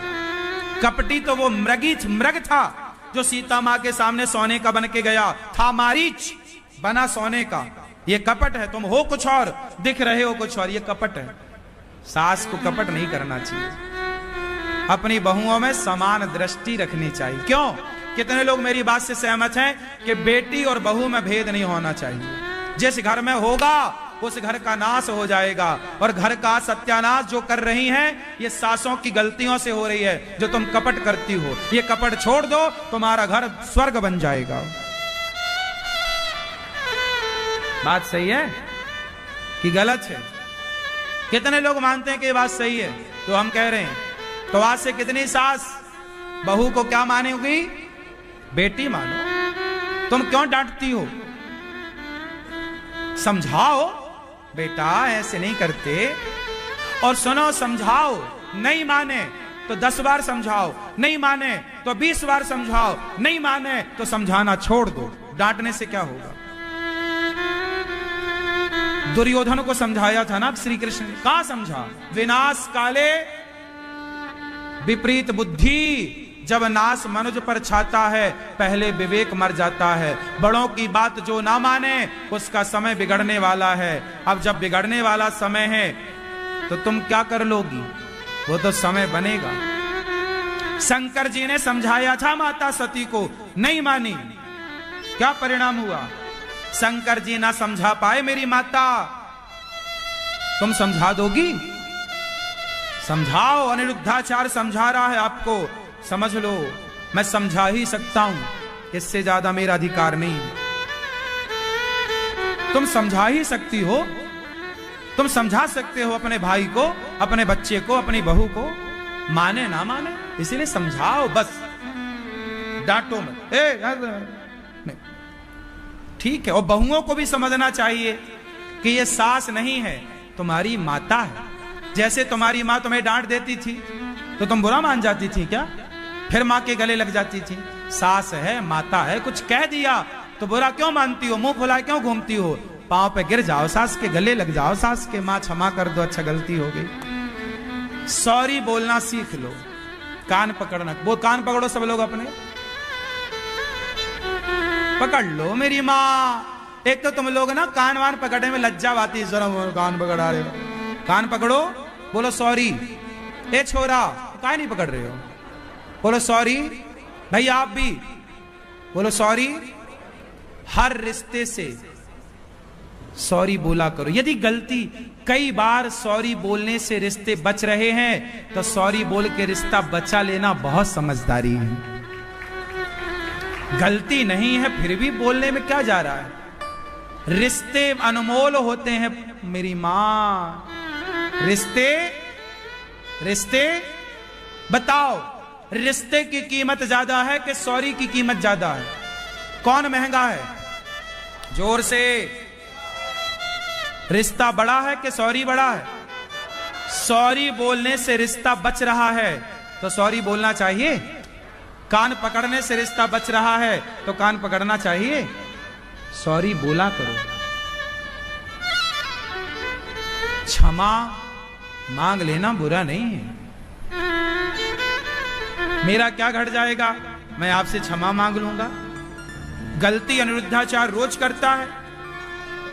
[SPEAKER 1] कपटी तो वो मृग था जो सीता मां के सामने सोने का बन के गया था, मारीच बना सोने का। ये कपट है। तुम हो कुछ और, दिख रहे हो कुछ और, ये कपट है। सास को कपट नहीं करना चाहिए। अपनी बहुओं में समान दृष्टि रखनी चाहिए। क्यों? कितने लोग मेरी बात से सहमत हैं कि बेटी और बहू में भेद नहीं होना चाहिए। जिस घर में होगा उस घर का नाश हो जाएगा। और घर का सत्यानाश जो कर रही हैं ये सासों की गलतियों से हो रही है, जो तुम कपट करती हो। ये कपट छोड़ दो, तुम्हारा घर स्वर्ग बन जाएगा। बात सही है कि गलत है? कितने लोग मानते हैं कि ये बात सही है? तो हम कह रहे हैं, तो आज से कितनी सास बहू को क्या मानेगी? बेटी मानो। तुम क्यों डांटती हो? समझाओ, बेटा ऐसे नहीं करते। और सुनो, समझाओ, नहीं माने तो 10 बार समझाओ, नहीं माने तो 20 बार समझाओ, नहीं माने तो समझाना छोड़ दो। डांटने से क्या होगा? दुर्योधन को समझाया था ना श्री कृष्ण ने, कहां समझा? विनाश काले विपरीत बुद्धि। जब नाश मनुज पर छाता है पहले विवेक मर जाता है। बड़ों की बात जो ना माने उसका समय बिगड़ने वाला है। अब जब बिगड़ने वाला समय है तो तुम क्या कर लोगी? वो तो समय बनेगा। शंकर जी ने समझाया था माता सती को, नहीं मानी। क्या परिणाम हुआ? शंकर जी ना समझा पाए मेरी माता। तुम समझा दोगी? समझाओ। अनिरुद्धाचार्य समझा रहा है आपको, समझ लो। मैं समझा ही सकता हूं, इससे ज्यादा मेरा अधिकार नहीं। तुम समझा ही सकती हो। तुम समझा सकते हो अपने भाई को, अपने बच्चे को, अपनी बहू को। माने ना माने, इसीलिए समझाओ बस, डांटो मत। ठीक है। और बहुओं को भी समझना चाहिए कि ये सास नहीं है, तुम्हारी माता है। जैसे तुम्हारी माँ तुम्हें डांट देती थी तो तुम बुरा मान जाती थी क्या? फिर माँ के गले लग जाती थी। सास है, माता है, कुछ कह दिया तो बुरा क्यों मानती हो? मुंह फुलाए क्यों घूमती हो? पांव पे गिर जाओ, सास के गले लग जाओ, सास के, माँ क्षमा कर दो, अच्छा गलती हो गई। सॉरी बोलना सीख लो। कान पकड़ना, वो कान पकड़ो सब लोग अपने, पकड़ लो मेरी माँ। एक तो तुम लोग ना कान वान पकड़ने में लज्जा आती है। कान पकड़ा रहे हो, कान पकड़ो, बोलो सॉरी। ए छोरा, काहे नहीं पकड़ रहे हो? बोलो सॉरी। भाई आप भी बोलो सॉरी। हर रिश्ते से सॉरी बोला करो। यदि गलती, कई बार सॉरी बोलने से रिश्ते बच रहे हैं तो सॉरी बोल के रिश्ता बचा लेना बहुत समझदारी है। गलती नहीं है फिर भी बोलने में क्या जा रहा है? रिश्ते अनमोल होते हैं मेरी मां। रिश्ते बताओ, रिश्ते की कीमत ज्यादा है कि सॉरी की कीमत ज्यादा है? कौन महंगा है? जोर से। रिश्ता बड़ा है कि सॉरी बड़ा है? सॉरी बोलने से रिश्ता बच रहा है तो सॉरी बोलना चाहिए। कान पकड़ने से रिश्ता बच रहा है तो कान पकड़ना चाहिए। सॉरी बोला करो। क्षमा मांग लेना बुरा नहीं है। मेरा क्या घट जाएगा? मैं आपसे क्षमा मांग लूंगा। गलती अनिरुद्धाचार्य रोज करता है,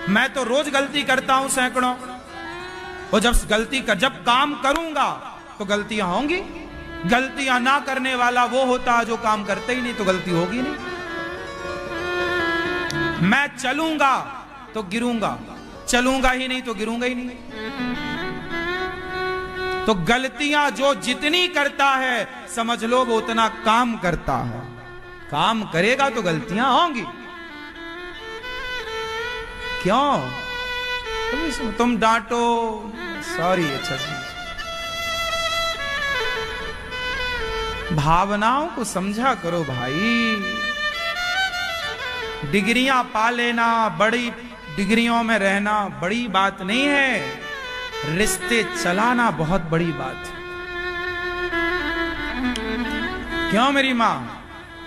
[SPEAKER 1] मैं तो रोज गलती करता हूं सैकड़ों। और जब काम करूंगा तो गलतियां होंगी। गलतियां ना करने वाला वो होता है जो काम करते ही नहीं, तो गलती होगी नहीं। मैं चलूंगा तो गिरूंगा, चलूंगा ही नहीं तो गिरूंगा ही नहीं। तो गलतियां जो जितनी करता है समझ लो वो उतना काम करता है। काम करेगा तो गलतियां होंगी। क्यों? तुम डांटो, सॉरी, अच्छा जी। भावनाओं को समझा करो भाई। डिग्रियां पा लेना, बड़ी डिग्रियों में रहना बड़ी बात नहीं है। रिश्ते चलाना बहुत बड़ी बात है। क्यों मेरी माँ?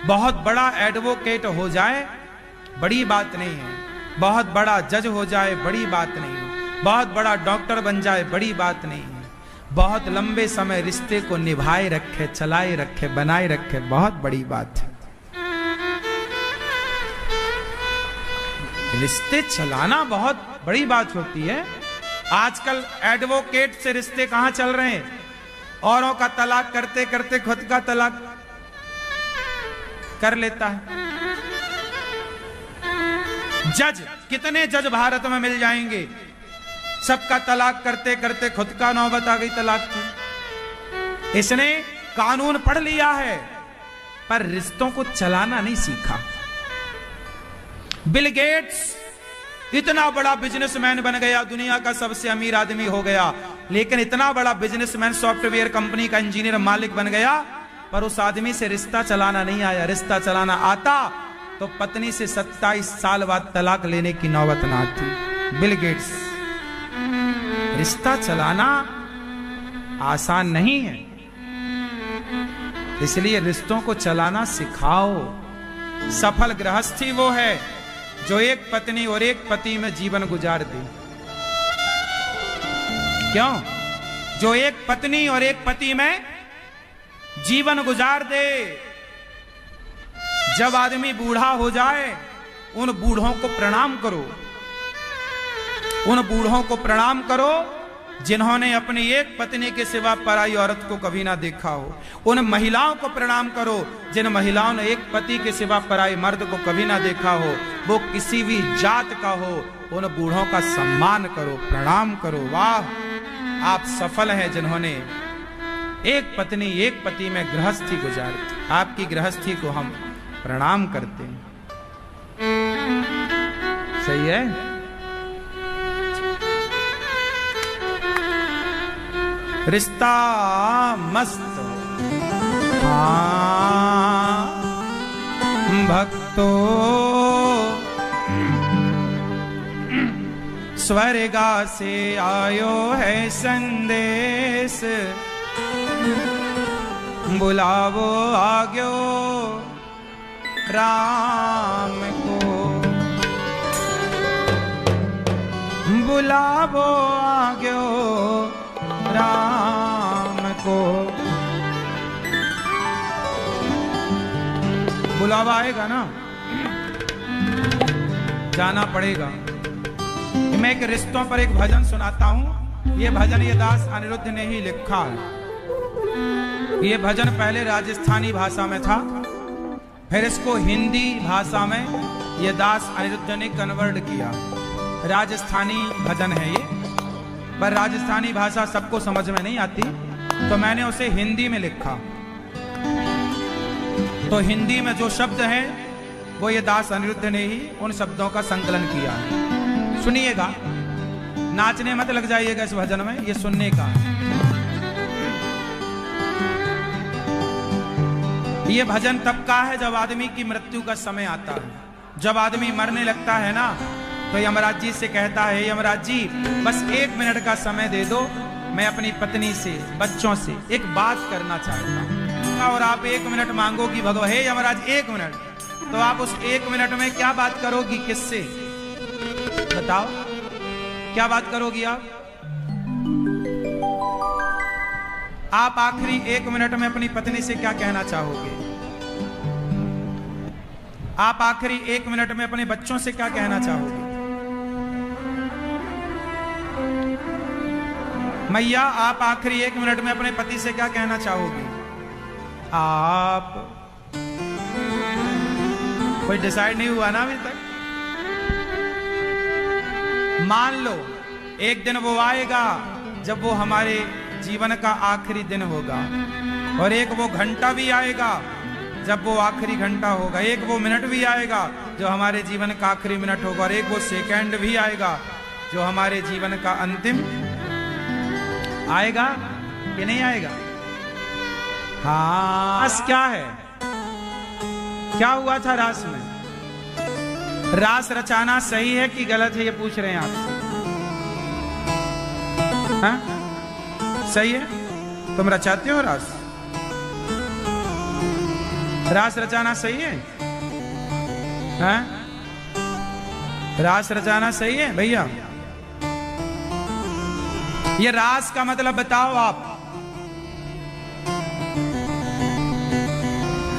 [SPEAKER 1] बहुत बड़ा एडवोकेट हो जाए बड़ी बात नहीं है, बहुत बड़ा जज हो जाए बड़ी बात नहीं है, बहुत बड़ा डॉक्टर बन जाए बड़ी बात नहीं है, बहुत लंबे समय रिश्ते को निभाए रखे, चलाए रखे, बनाए रखे बहुत बड़ी बात है। रिश्ते चलाना बहुत बड़ी बात होती है। आजकल एडवोकेट से रिश्ते कहां चल रहे हैं? औरों का तलाक करते करते खुद का तलाक कर लेता है। जज, कितने जज भारत में मिल जाएंगे? सबका तलाक करते करते खुद का नौबत आ गई तलाक की। इसने कानून पढ़ लिया है पर रिश्तों को चलाना नहीं सीखा। बिल गेट्स इतना बड़ा बिजनेसमैन बन गया, दुनिया का सबसे अमीर आदमी हो गया, लेकिन इतना बड़ा बिजनेसमैन, सॉफ्टवेयर कंपनी का इंजीनियर मालिक बन गया, पर उस आदमी से रिश्ता चलाना नहीं आया। रिश्ता चलाना आता तो पत्नी से 27 साल बाद तलाक लेने की नौबत ना आती। Bill Gates. रिश्ता चलाना आसान नहीं है, इसलिए रिश्तों को चलाना सिखाओ। सफल गृहस्थी वो है जो एक पत्नी और एक पति में जीवन गुजार दे। क्यों? जो एक पत्नी और एक पति में जीवन गुजार दे। जब आदमी बूढ़ा हो जाए उन बूढ़ों को प्रणाम करो, उन बूढ़ों को प्रणाम करो जिन्होंने अपनी एक पत्नी के सिवा पराई औरत को कभी ना देखा हो। उन महिलाओं को प्रणाम करो जिन महिलाओं ने एक पति के सिवा पराई मर्द को कभी ना देखा हो, वो किसी भी जात का हो। उन बूढ़ों का सम्मान करो, प्रणाम करो। वाह, आप सफल हैं जिन्होंने एक पत्नी एक पति में गृहस्थी गुजारी। आपकी गृहस्थी को हम प्रणाम करते हैं। सही है? रिश्ता मस्त भक्तो स्वर्गा से आयो है संदेश, बुलावो आग्यो राम को, बुलावो आग्यो राम को। बुलावा आएगा ना, जाना पड़ेगा। मैं एक रिश्तों पर एक भजन सुनाता हूं। ये भजन ये दास अनिरुद्ध ने ही लिखा है। ये भजन पहले राजस्थानी भाषा में था, फिर इसको हिंदी भाषा में ये दास अनिरुद्ध ने कन्वर्ट किया। राजस्थानी भजन है ये, पर राजस्थानी भाषा सबको समझ में नहीं आती, तो मैंने उसे हिंदी में लिखा। तो हिंदी में जो शब्द हैं वो ये दास अनिरुद्ध ने ही उन शब्दों का संकलन किया है। सुनिएगा, नाचने मत लग जाइएगा इस भजन में, ये सुनने का। ये भजन तब का है जब आदमी की मृत्यु का समय आता है। जब आदमी मरने लगता है ना, तो यमराज जी से कहता है, यमराज जी बस 1 मिनट का समय दे दो, मैं अपनी पत्नी से बच्चों से एक बात करना चाहता हूँ। और आप 1 मिनट मांगोगी भगवान, हे यमराज 1 मिनट, तो आप उस 1 मिनट में क्या बात करोगी? किससे? बताओ, क्या बात करोगी आप? आप आखिरी 1 मिनट में अपनी पत्नी से क्या कहना चाहोगे? आप आखिरी 1 मिनट में अपने बच्चों से क्या कहना चाहोगे? मैया, आप आखिरी 1 मिनट में अपने पति से क्या कहना चाहोगे? आप कोई डिसाइड नहीं हुआ ना अभी तक? मान लो एक दिन वो आएगा जब वो हमारे जीवन का आखिरी दिन होगा, और एक वो घंटा भी आएगा जब वो आखिरी घंटा होगा, एक वो मिनट भी आएगा जो हमारे जीवन का आखिरी मिनट होगा, और एक वो सेकंड भी आएगा जो हमारे जीवन का अंतिम आएगा कि नहीं आएगा? हाँ, रास क्या है? क्या हुआ था रास में? रास रचाना सही है कि गलत है, ये पूछ रहे हैं आपसे। हाँ? सही है? तुम रचाते हो रास? रास रचाना सही है? हैं? रास रचाना सही है भैया? ये रास का मतलब बताओ आप।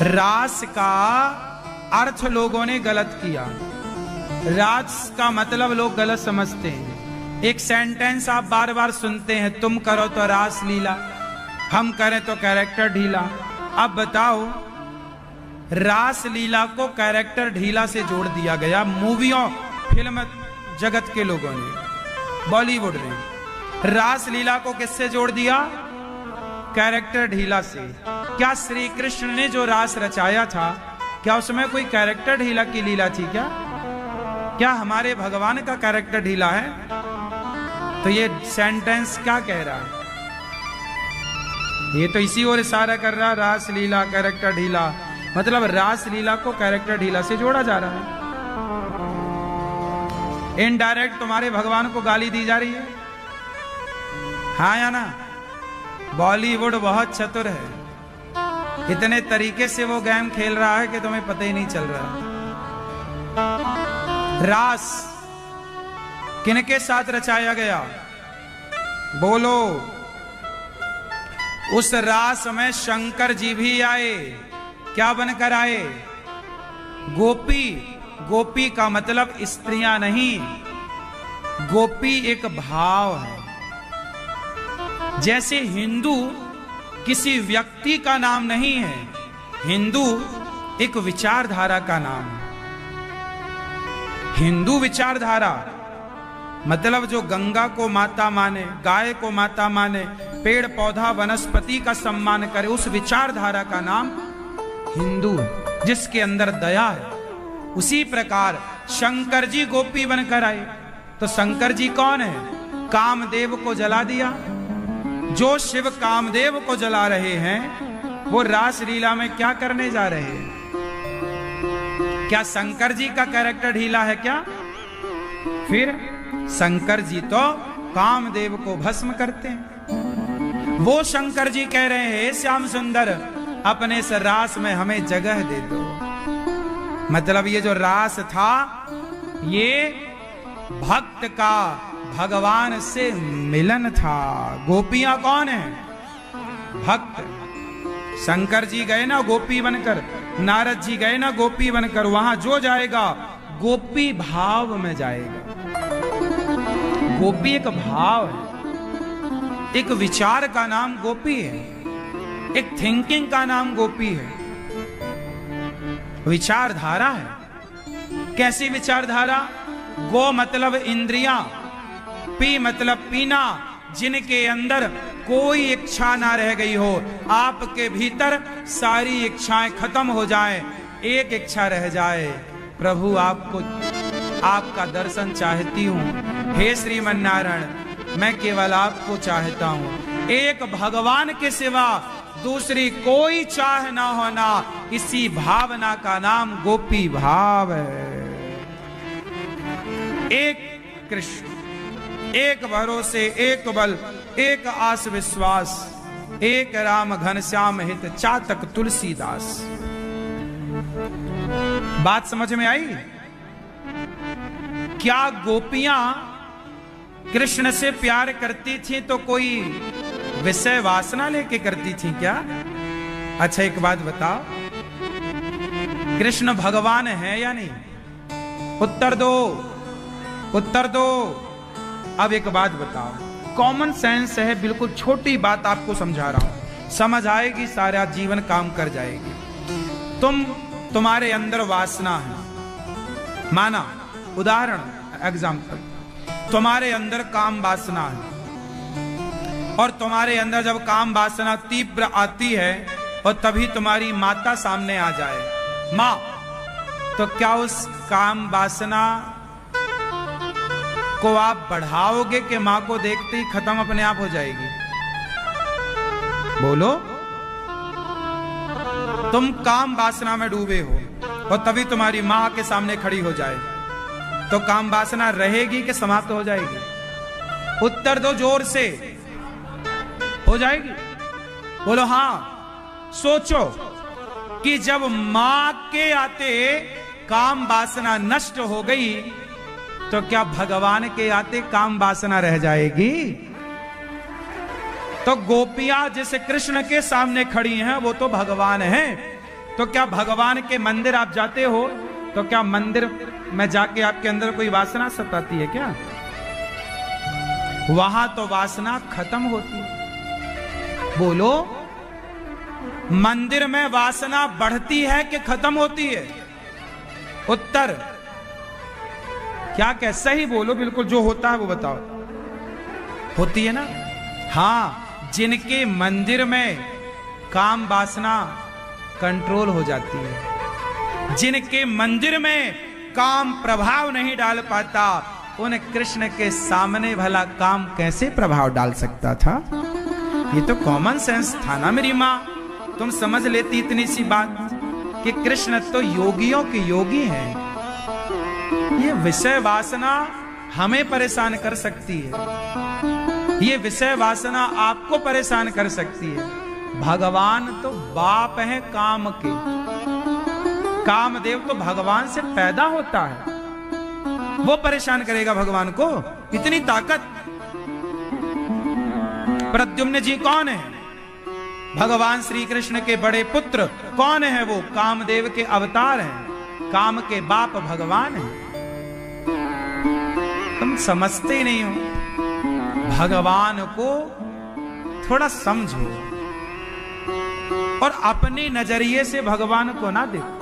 [SPEAKER 1] रास का अर्थ लोगों ने गलत किया। रास का मतलब लोग गलत समझते हैं। एक सेंटेंस आप बार बार सुनते हैं, तुम करो तो रास लीला, हम करें तो कैरेक्टर ढीला। अब बताओ, रास लीला को कैरेक्टर ढीला से जोड़ दिया गया मूवियों फिल्म जगत के लोगों ने, बॉलीवुड ने। रास लीला को किससे जोड़ दिया? कैरेक्टर ढीला से। क्या श्री कृष्ण ने जो रास रचाया था, क्या उसमें कोई कैरेक्टर ढीला की लीला थी क्या? क्या हमारे भगवान का कैरेक्टर ढीला है? तो ये सेंटेंस क्या कह रहा है? ये तो इसी ओर इशारा कर रहा, रास लीला कैरेक्टर ढीला, मतलब रास लीला को कैरेक्टर ढीला से जोड़ा जा रहा है। इनडायरेक्ट तुम्हारे भगवान को गाली दी जा रही है, हाँ या ना? बॉलीवुड बहुत चतुर है, इतने तरीके से वो गेम खेल रहा है कि तुम्हें पता ही नहीं चल रहा। रास किनके साथ रचाया गया? बोलो। उस रास में शंकर जी भी आए। क्या बनकर आए? गोपी। गोपी का मतलब स्त्रियां नहीं, गोपी एक भाव है। जैसे हिंदू किसी व्यक्ति का नाम नहीं है, हिंदू एक विचारधारा का नाम है। हिंदू विचारधारा मतलब जो गंगा को माता माने, गाय को माता माने, पेड़ पौधा वनस्पति का सम्मान करे, उस विचारधारा का नाम हिंदू है, जिसके अंदर दया है। उसी प्रकार शंकर जी गोपी बनकर आए। तो शंकर जी कौन है? कामदेव को जला दिया। जो शिव कामदेव को जला रहे हैं, वो रास लीला में क्या करने जा रहे हैं? क्या शंकर जी का कैरेक्टर ढीला है क्या? फिर शंकर जी तो कामदेव को भस्म करते हैं। वो शंकर जी कह रहे हैं, श्याम सुंदर अपने इस रास में हमें जगह दे दो। मतलब ये जो रास था, ये भक्त का भगवान से मिलन था। गोपियां कौन है? भक्त। शंकर जी गए ना गोपी बनकर, नारद जी गए ना गोपी बनकर, वहां जो जाएगा गोपी भाव में जाएगा। गोपी एक भाव है, एक विचार का नाम गोपी है, एक थिंकिंग का नाम गोपी है, विचारधारा है। कैसी विचारधारा? गो मतलब इंद्रियां, पी मतलब पीना, जिनके अंदर कोई इच्छा ना रह गई हो, आपके भीतर सारी इच्छाएं खत्म हो जाएं, एक इच्छा रह जाए, प्रभु आपका दर्शन चाहती हूं। हे श्रीमन नारायण, मैं केवल आपको चाहता हूं, एक भगवान के सिवा दूसरी कोई चाह ना होना। इसी भावना का नाम गोपी भाव है। एक कृष्ण, एक भरोसे, एक बल, एक आस विश्वास, एक राम घनश्याम हित चातक तुलसीदास। बात समझ में आई? क्या गोपियां कृष्ण से प्यार करती थी तो कोई विषय वासना लेके करती थी क्या? अच्छा एक बात बताओ, कृष्ण भगवान है या नहीं? उत्तर दो, उत्तर दो। अब एक बात बताओ, कॉमन सेंस है, बिल्कुल छोटी बात आपको समझा रहा हूं, समझ आएगी, सारा जीवन काम कर जाएगी। तुम्हारे अंदर वासना है, माना उदाहरण एग्जाम्पल, तुम्हारे अंदर काम वासना है, और तुम्हारे अंदर जब काम वासना तीव्र आती है और तभी तुम्हारी माता सामने आ जाए, माँ, तो क्या उस काम वासना को आप बढ़ाओगे कि मां को देखते ही खत्म अपने आप हो जाएगी? बोलो। तुम काम वासना में डूबे हो और तभी तुम्हारी मां के सामने खड़ी हो जाए, तो काम वासना रहेगी कि समाप्त हो जाएगी? उत्तर दो जोर से। हो जाएगी? बोलो हाँ। सोचो, कि जब मां के आते काम वासना नष्ट हो गई, तो क्या भगवान के आते काम वासना रह जाएगी? तो गोपियां जैसे कृष्ण के सामने खड़ी हैं, वो तो भगवान हैं। तो क्या भगवान के मंदिर आप जाते हो, तो क्या मंदिर में जाके आपके अंदर कोई वासना सताती है क्या? वहां तो वासना खत्म होती है। बोलो, मंदिर में वासना बढ़ती है कि खत्म होती है? उत्तर क्या कह, सही बोलो, बिल्कुल जो होता है वो बताओ। होती है ना? हाँ, जिनके मंदिर में काम वासना कंट्रोल हो जाती है, जिनके मंदिर में काम प्रभाव नहीं डाल पाता, उन कृष्ण के सामने भला काम कैसे प्रभाव डाल सकता था? ये तो कॉमन सेंस था ना मेरी मां, तुम समझ लेती इतनी सी बात कि कृष्ण तो योगियों के योगी हैं। ये विषय वासना हमें परेशान कर सकती है, ये विषय वासना आपको परेशान कर सकती है। भगवान तो बाप है काम के, कामदेव तो भगवान से पैदा होता है, वो परेशान करेगा भगवान को? इतनी ताकत? प्रद्युम्न जी कौन है? भगवान श्री कृष्ण के बड़े पुत्र। कौन है वो? कामदेव के अवतार हैं, काम के बाप भगवान हैं। तुम समझते ही नहीं हो। भगवान को थोड़ा समझो और अपने नजरिए से भगवान को ना देखो।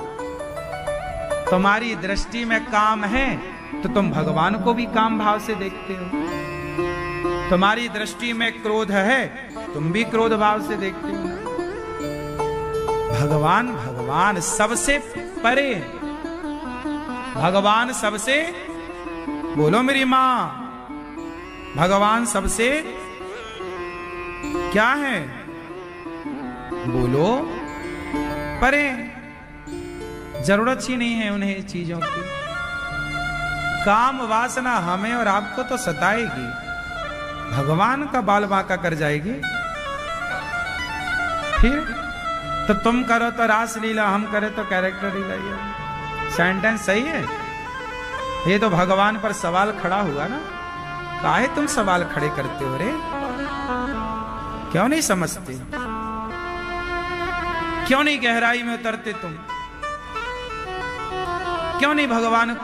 [SPEAKER 1] तुम्हारी दृष्टि में काम है तो तुम भगवान को भी काम भाव से देखते हो। तुम्हारी दृष्टि में क्रोध है, तुम भी क्रोध भाव से देखते हो। भगवान भगवान सबसे परे, भगवान सबसे, बोलो मेरी मां, भगवान सबसे क्या है? बोलो, परे। जरूरत ही नहीं है उन्हें चीजों की। काम वासना हमें और आपको तो सताएगी, भगवान का बाल बांका कर जाएगी। फिर तो तुम करो तो रास लीला, हम करें तो कैरेक्टर लीला। ये सेंटेंस सही है? ये तो भगवान पर सवाल खड़ा हुआ ना। काहे तुम सवाल खड़े करते हो रे? क्यों नहीं समझते? क्यों नहीं गहराई में उतरते तुम? क्यों नहीं भगवान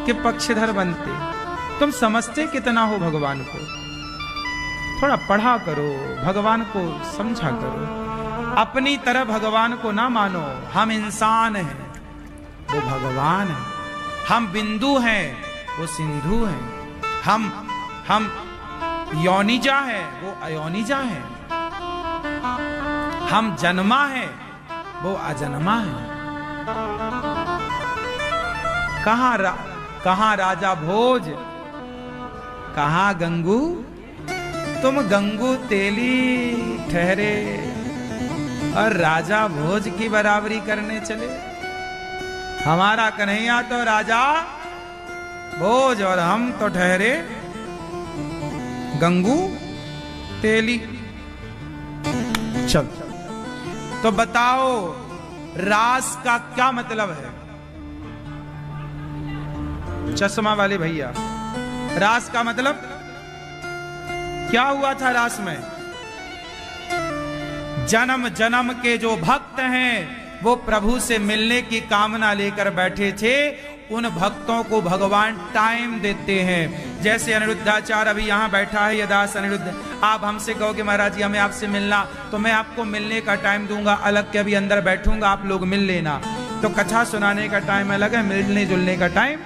[SPEAKER 1] के पक्षधर बनते? तुम समझते कितना हो भगवान को? थोड़ा पढ़ा करो, भगवान को समझा करो। अपनी तरह भगवान को ना मानो। हम इंसान हैं, वो भगवान है। हम बिंदु हैं, वो सिंधु हैं। हम योनिजा है, वो अयोनिजा है। हम जन्मा है, वो अजन्मा है। कहां राजा भोज, कहां गंगू, तुम गंगू तेली ठहरे और राजा भोज की बराबरी करने चले। हमारा कन्हैया तो राजा भोज और हम तो ठहरे गंगू तेली। चल तो बताओ, रास का क्या मतलब है? चश्मा वाले भैया, रास का मतलब क्या हुआ था? रास में जन्म जन्म के जो भक्त हैं वो प्रभु से मिलने की कामना लेकर बैठे थे। उन भक्तों को भगवान टाइम देते हैं। जैसे अनिरुद्धाचार्य अभी यहाँ बैठा है, यदास अनिरुद्ध, आप हमसे कहो कि महाराज जी हमें आपसे मिलना, तो मैं आपको मिलने का टाइम दूंगा, अलग के अभी अंदर बैठूंगा, आप लोग मिल लेना। तो कथा सुनाने का टाइम अलग है, मिलने जुलने का टाइम।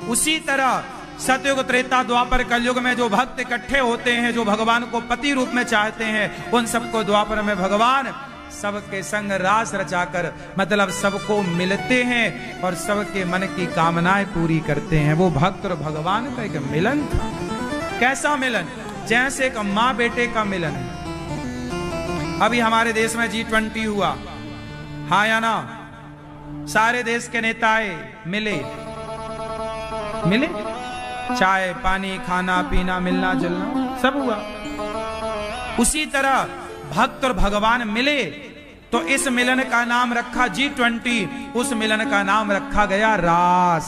[SPEAKER 1] उसी तरह सतयुग त्रेता द्वापर कलयुग में जो भक्त इकट्ठे होते हैं, जो भगवान को पति रूप में चाहते हैं, उन सबको द्वापर में भगवान सबके संग रास रचाकर, मतलब सबको मिलते हैं और सबके मन की कामनाएं पूरी करते हैं। वो भक्त और भगवान का एक मिलन था। कैसा मिलन? जैसे एक माँ बेटे का मिलन है। अभी हमारे देश में G20 हुआ, हाँ या ना? सारे देश के नेता आए, मिले, चाय पानी खाना पीना मिलना जुलना सब हुआ। उसी तरह भक्त और भगवान मिले तो इस मिलन का नाम रखा G20, उस मिलन का नाम रखा गया रास।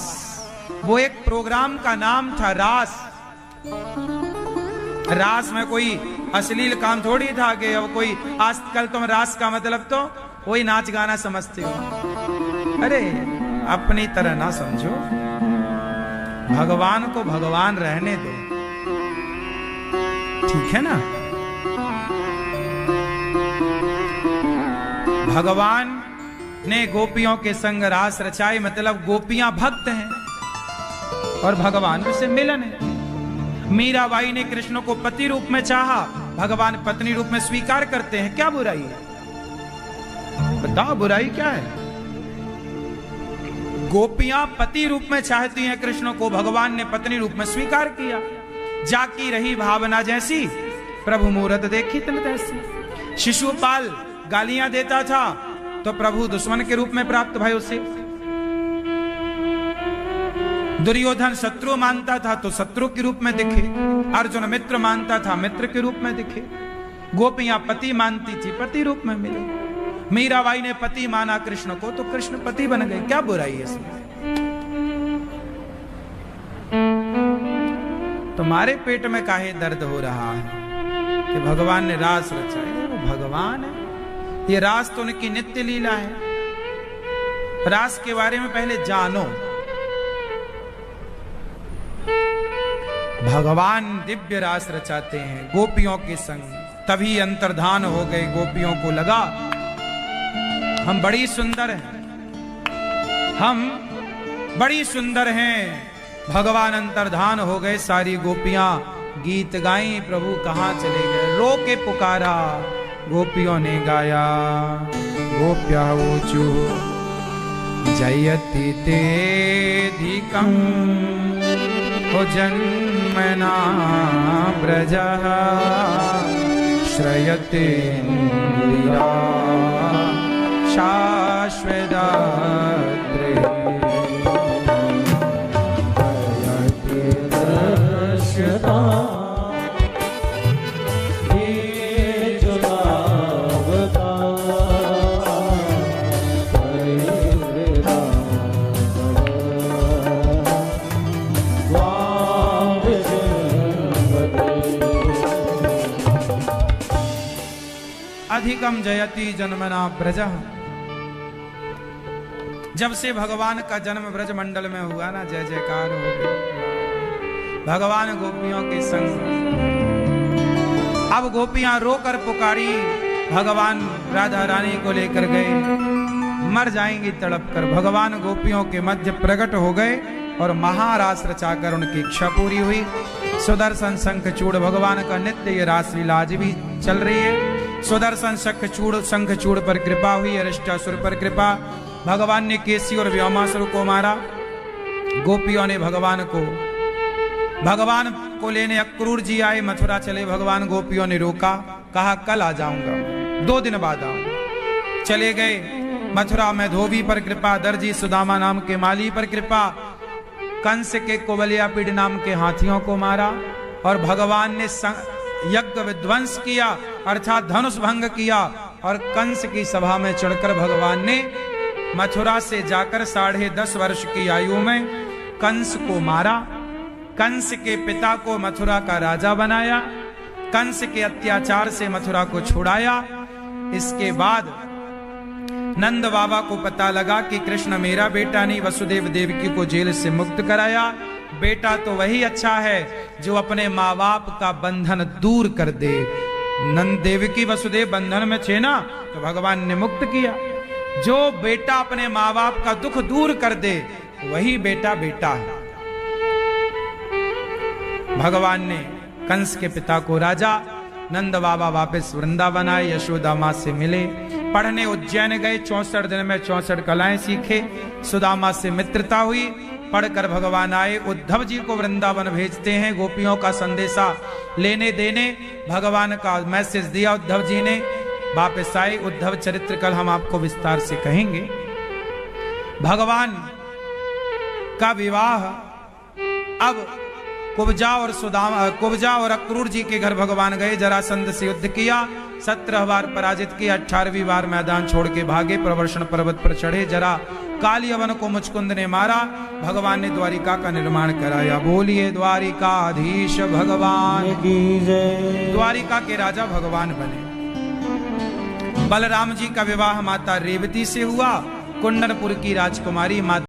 [SPEAKER 1] वो एक प्रोग्राम का नाम था रास। रास में कोई अश्लील काम थोड़ी था कि अब कोई आजकल तुम रास का मतलब तो वही नाच गाना समझते हो। अरे अपनी तरह ना समझो, भगवान को भगवान रहने दो, ठीक है ना। भगवान ने गोपियों के संग रास रचाई, मतलब गोपियां भक्त हैं और भगवान से मिलन है। मीराबाई ने कृष्ण को पति रूप में चाहा, भगवान पत्नी रूप में स्वीकार करते हैं, क्या बुराई है? बताओ बुराई क्या है? गोपियां पति रूप में चाहती हैं कृष्ण को, भगवान ने पत्नी रूप में स्वीकार किया। जाकी रही भावना जैसी, प्रभु मूरत देखी तिन तैसी। शिशुपाल गालियां देता था तो प्रभु दुश्मन के रूप में प्राप्त भाई उसे। दुर्योधन शत्रु मानता था तो शत्रु के रूप में दिखे। अर्जुन मित्र मानता था, मित्र के रूप में दिखे। गोपियां पति मानती थी, पति रूप में मिले। मीराबाई ने पति माना कृष्ण को तो कृष्ण पति बन गए, क्या बुराई है इसमें? तुम्हारे पेट में काहे दर्द हो रहा है कि भगवान ने रास रचाया? वो भगवान है, ये रास तो उनकी नित्य लीला है। रास के बारे में पहले जानो। भगवान दिव्य रास रचाते हैं गोपियों के संग, तभी अंतर्धान हो गए। गोपियों को लगा हम बड़ी सुंदर हैं, हम बड़ी सुंदर हैं। भगवान अंतर्धान हो गए। सारी गोपियां गीत गाई, प्रभु कहां चले गए? रो के पुकारा, गोपियों ने गाया। गोप्या ऊचु जयति तेधिकं हो जन्मना ब्रजः श्रयते इंदिरा शाश्वदात्रे जयति दर्शता अधिकम जयति जन्मना ब्रजः। जब से भगवान का जन्म ब्रज मंडल में हुआ ना, जय जयकार हो गई। भगवान गोपियों के संग अब गोपियां रोकर पुकारी, भगवान राधा रानी को लेकर गए, मर जाएंगी तड़प कर। भगवान गोपियों के मध्य प्रकट हो गए और महारास रचाकर उनकी इच्छा पूरी हुई। सुदर्शन शंख चूड़ भगवान का नित्य ये रासलीला आज भी चल रही है। सुदर्शन शंख चूड़ पर कृपा हुई, अरिष्टासुर पर कृपा। भगवान ने केसी और व्योमासुर को मारा। गोपियों ने भगवान को लेने अक्रूर जी आए, मथुरा चले। भगवान गोपियों ने रोका, कहा कल आ जाऊंगा, 2 दिन बाद आऊंगा। चले गए। मथुरा में धोबी पर कृपा, दर्जी सुदामा नाम के माली पर कृपा। कंस के कोवलियापीड नाम के हाथियों को मारा और भगवान ने यज्ञ विध्वंस किया, अर्थात धनुष भंग किया। और कंस की सभा में चढ़कर भगवान ने मथुरा से जाकर 10.5 वर्ष की आयु में कंस को मारा। कंस के पिता को मथुरा का राजा बनाया। कंस के अत्याचार से मथुरा को छुड़ाया। इसके बाद नंद बाबा को पता लगा कि कृष्ण मेरा बेटा नहीं, वसुदेव देवकी को जेल से मुक्त कराया। बेटा तो वही अच्छा है जो अपने माँ बाप का बंधन दूर कर दे। नंद देवकी वसुदेव बंधन में थे ना, तो भगवान ने मुक्त किया। जो बेटा अपने माँ बाप का दुख दूर कर दे, वही बेटा बेटा है। भगवान ने कंस के पिता को राजा, नंद बाबा वापस वृंदावन आए, यशोदा माँ से मिले। पढ़ने उज्जैन गए, 64 दिन में 64 कलाएं सीखे। सुदामा से मित्रता हुई। पढ़कर भगवान आए, उद्धव जी को वृंदावन भेजते हैं गोपियों का संदेशा लेने देने। भगवान का मैसेज दिया उद्धव जी ने, वापस आए। उद्धव चरित्र कल हम आपको विस्तार से कहेंगे। भगवान का विवाह अब कुब्जा और अक्रूर जी के घर भगवान गए, जरासंध से युद्ध किया, 17 बार पराजित किया, 18वीं बार मैदान छोड़ के भागे, प्रवर्षण पर्वत पर चढ़े, जरा कालियवन को मुचकुंद ने मारा, भगवान ने द्वारिका का निर्माण कराया। बोलिए द्वारिकाधीश भगवान की जय। द्वारिका के राजा भगवान बने। बलराम जी का विवाह माता रेवती से हुआ, कुंडनपुर की राजकुमारी माता